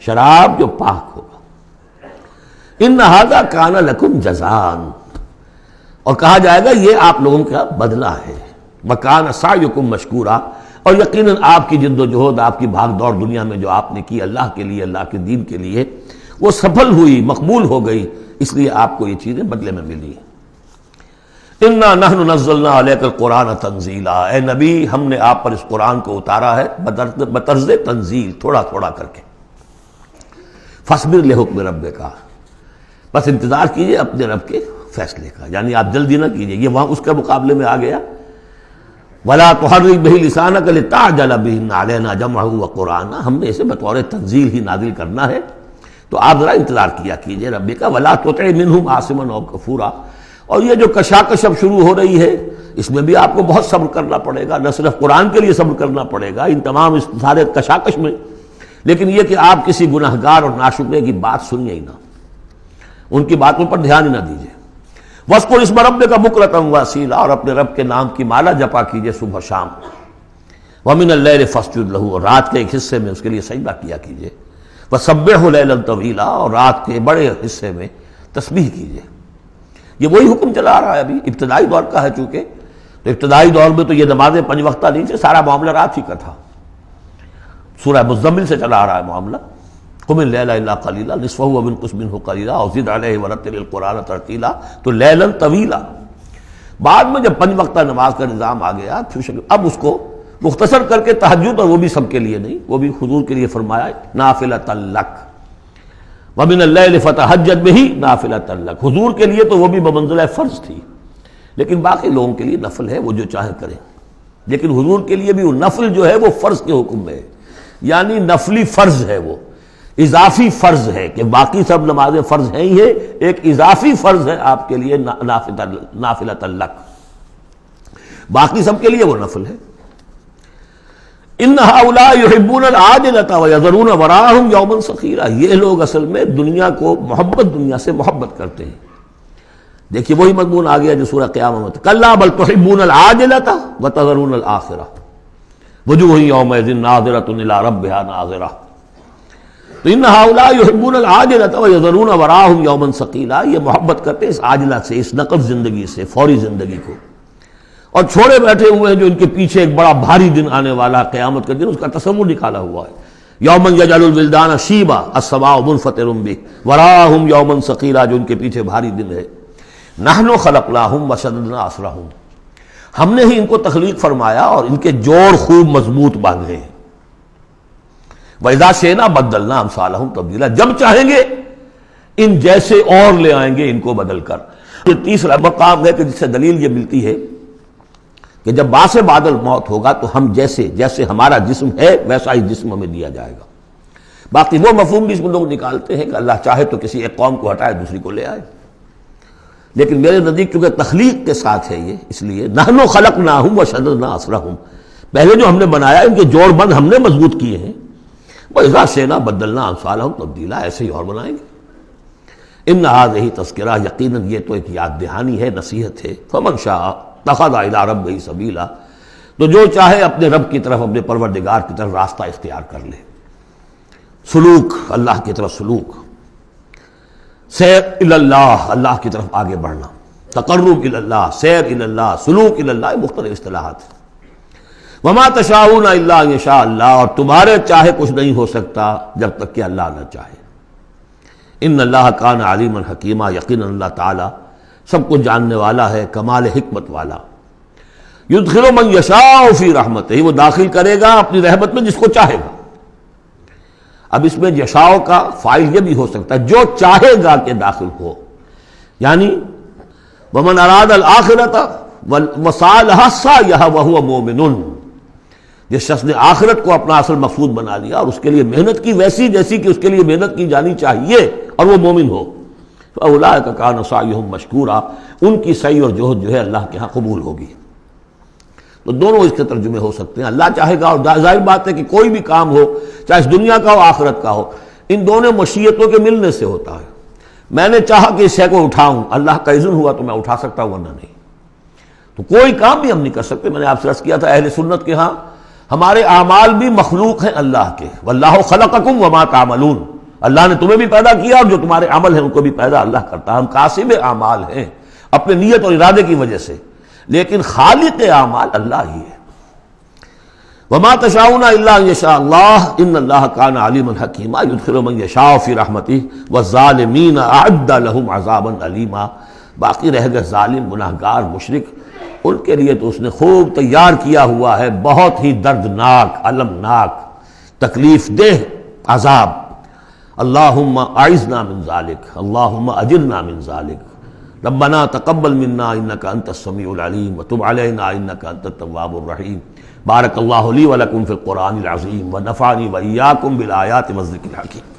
شراب جو پاک ہوگا۔ إِنَّ هَذَا كَانَ لَكُمْ جَزَاءً، اور کہا جائے گا یہ آپ لوگوں کا بدلہ ہے۔ وَكَانَ سَعْيُكُمْ مَشْكُورًا، اور یقیناً آپ کی جد و جہد، آپ کی بھاگ دوڑ دنیا میں جو آپ نے کی اللہ کے لیے، اللہ کے دین کے لیے، وہ سفل ہوئی، مقبول ہو گئی، اس لیے آپ کو یہ چیزیں بدلے میں ملی۔ اِنَّا نَحْنُ نَزَّلْنَا عَلَيْكَ الْقُرْآنَ تَنزِيلًا، اے نبی ہم نے آپ پر اس قرآن کو اتارا ہے بطرز تنزیل، تھوڑا تھوڑا کر کے۔ فَاصْبِرْ لِحُكْمِ رَبِّكَ، بس انتظار کیجئے اپنے رب کے فیصلے کا، یعنی آپ جلدی نہ کیجئے، یہ وہاں اس کے مقابلے میں آ گیا۔ وَلَا تُحَرِّكْ بِهِ لِسَانَكَ لِتَعْجَلَ بِهِ إِنَّ عَلَيْنَا جَمْعَهُ وَقُرْآنَهُ، ہم نے اسے بطور تنزیل ہی نازل کرنا ہے، تو آپ ذرا انتظار کیا کیجئے رب کا۔ وَلَا تُطِعْ مِنْهُمْ عَاصِمًا أَوْ كَفُورًا، اور یہ جو کشاکش اب شروع ہو رہی ہے اس میں بھی آپ کو بہت صبر کرنا پڑے گا، نہ صرف قرآن کے لیے صبر کرنا پڑے گا، ان تمام اس سارے کشاکش میں لیکن یہ کہ آپ کسی گناہگار اور ناشکرے کی بات سنیے ہی نہ، ان کی باتوں پر دھیان ہی نہ دیجیے۔ وَاذْكُرِ اسْمَ رَبِّكَ بُكْرَةً وَأَصِيلًا، اور اپنے رب کے نام کی مالا جپا کیجیے صبح شام۔ وَمِنَ اللَّيْلِ فَاسْجُدْ لَهُ، اور رات کے ایک حصے میں اس کے لیے سجدہ کیا کیجیے۔ وَسَبِّحْهُ لَيْلًا طَوِيلًا، اور رات کے بڑے حصے میں تسبیح کیجیے۔ یہ وہی حکم چلا آ رہا ہے، ابھی ابتدائی دور کا ہے چونکہ، تو ابتدائی دور میں تو یہ نمازیں 5 وقتہ نہیں تھے، سارا معاملہ رات ہی کا تھا۔ سورہ مزمل سے چلا آ رہا ہے معاملہ، قم اللیل الا قلیلا نصفہ وانقص منہ قلیلا اور زد علیہ ورتل القرآن ترتیلا، تو لیلا طویلا۔ بعد میں جب 5 وقتہ نماز کا نظام آ گیا، اب اس کو مختصر کر کے تہجد، اور وہ بھی سب کے لیے نہیں، وہ بھی حضور کے لیے فرمایا نافلۃ لک، ومن اللیل فتہجد بہ نافلۃ لک، حضور کے لیے تو وہ بھی بمنزلہ فرض تھی، لیکن باقی لوگوں کے لیے نفل ہے، وہ جو چاہے کریں۔ لیکن حضور کے لیے بھی وہ نفل جو ہے وہ فرض کے حکم میں ہے، یعنی نفلی فرض ہے، وہ اضافی فرض ہے کہ باقی سب نمازیں فرض ہیں ہی ہے، ایک اضافی فرض ہے آپ کے لیے نافلۃ لک، باقی سب کے لیے وہ نفل ہے۔ ان ہؤلاء يحبون العاجلۃ ويذرون وراءهم يوما ثقيلا، یہ لوگ اصل میں دنیا کو دنیا سے محبت کرتے ہیں۔ دیکھیے وہی مضمون آ گیا جو سورہ قیامہ میں، کلا بل تحبون العاجلۃ وتذرون الآخرہ وجوہ یومئذ ناظرۃ الی ربها ناظرہ۔ تو ان ہؤلاء يحبون العاجلۃ ويذرون وراءهم يوما ثقيلا، یہ محبت کرتے ہیں اس عاجلہ سے، اس نقد زندگی سے، فوری زندگی کو، اور چھوڑے بیٹھے ہوئے ہیں جو ان کے پیچھے ایک بڑا بھاری دن آنے والا قیامت کا دن، اس کا تصور نکالا ہوا ہے۔ یوما یجعل الولدان شیبا السماء منفطر بہ وراءهم یوما ثقیلا، جو ان کے پیچھے بھاری دن ہے۔ نحن خلقناہم وشددنا اسرہم، ہم نے ہی ان کو تخلیق فرمایا اور ان کے جوڑ خوب مضبوط باندھے ہیں۔ وَإِذَا شِئْنَا بَدَّلْنَا أَمْثَالَهُمْ تَبْدِيلًا، جب چاہیں گے ان جیسے اور لے آئیں گے ان کو بدل کر۔ یہ تیسرا مقام ہے کہ جس سے دلیل یہ ملتی ہے کہ جب باعث بادل موت ہوگا تو ہم جیسے ہمارا جسم ہے ویسا ہی جسم ہمیں دیا جائے گا۔ باقی وہ مفہوم بھی اس میں لوگ نکالتے ہیں کہ اللہ چاہے تو کسی ایک قوم کو ہٹائے دوسری کو لے آئے، لیکن میرے نزدیک چونکہ تخلیق کے ساتھ ہے یہ، اس لیے نحن خلقناہم وشددنا اسرہم، پہلے جو ہم نے بنایا ان کے جوڑ بند ہم نے مضبوط کیے ہیں۔ وَإِذَا شِئْنَا بَدَّلْنَا أَمْثَالَهُمْ تَبْدِيلًا، ایسے ہی اور بنائیں گے۔ إِنَّ هَٰذِهِ تَذْکِرَۃٌ، یقیناً یہ تو ایک یاد دہانی ہے، نصیحت ہے۔ فَمَنْ شَاءَ اتَّخَذَ إِلَىٰ رَبِّهِ سَبِيلًا، تو جو چاہے اپنے رب کی طرف، اپنے پروردگار کی طرف راستہ اختیار کر لے، سلوک، اللہ کی طرف سلوک، سیر الی اللہ، اللہ کی طرف آگے بڑھنا، تقرب الی اللہ، سیر الی اللہ، سلوک الی اللہ، مختلف اصطلاحات۔ وما تشاءون الا ان یشاء اللہ، اور تمہارے چاہے کچھ نہیں ہو سکتا جب تک کہ اللہ نہ چاہے۔ ان اللہ کان علیما حکیما، یقینا اللہ تعالی سب کچھ جاننے والا ہے، کمال حکمت والا۔ یدخل من یشاء فی رحمتہ، وہ داخل کرے گا اپنی رحمت میں جس کو چاہے گا۔ اب اس میں یشاء کا فاعل یہ بھی ہو سکتا ہے جو چاہے گا کہ داخل ہو، یعنی ومن اراد الآخرۃ وسعى لها سعيها وهو مؤمن، جس شخص نے آخرت کو اپنا اصل مقصود بنا لیا اور اس کے لیے محنت کی ویسی جیسی کہ اس کے لیے محنت کی جانی چاہیے اور وہ مومن ہو، فاولئک کان سعیہم مشکورا، ان کی سعی اور جہد جو ہے اللہ کے ہاں قبول ہوگی۔ تو دونوں اس کے ترجمے ہو سکتے ہیں، اللہ چاہے گا، اور ظاہر بات ہے کہ کوئی بھی کام ہو چاہے اس دنیا کا ہو آخرت کا ہو، ان دونوں مشیتوں کے ملنے سے ہوتا ہے۔ میں نے چاہا کہ اس شے کو اٹھاؤں، اللہ کا اذن ہوا تو میں اٹھا سکتا ہوں، ورنہ نہیں۔ تو کوئی کام بھی ہم نہیں کر سکتے۔ میں نے آپ سے عرض کیا تھا اہل سنت کے ہاں ہمارے اعمال بھی مخلوق ہیں اللہ کے، واللہ خلقکم وما تعملون، اللہ نے تمہیں بھی پیدا کیا اور جو تمہارے عمل ہیں ان کو بھی پیدا اللہ کرتا ہے۔ ہم کاسب اعمال ہیں اپنے نیت اور ارادے کی وجہ سے، لیکن خالق اعمال اللہ ہی ہے۔ وما تشاءون الا ان یشاء اللہ ان اللہ کان علیما حکیما یدخل من یشاء فی رحمتہ والظالمین اعد لهم عذابا علیما۔ باقی رہ گئے ظالم، گناہگار، مشرک، ان کے لیے تو اس نے خوب تیار کیا ہوا ہے بہت ہی دردناک، المناک، تکلیف دہ عذاب۔ اللہم اعذنا من ذالک، اللہم اجرنا من ذالک، ربنا تقبل منا انک انت السمیع العلیم وتب علینا انک انت التواب الرحیم۔ بارک اللہ لی ولکم فی القرآن العظیم ونفعنی وإیاکم بالآیات والذکر الحکیم۔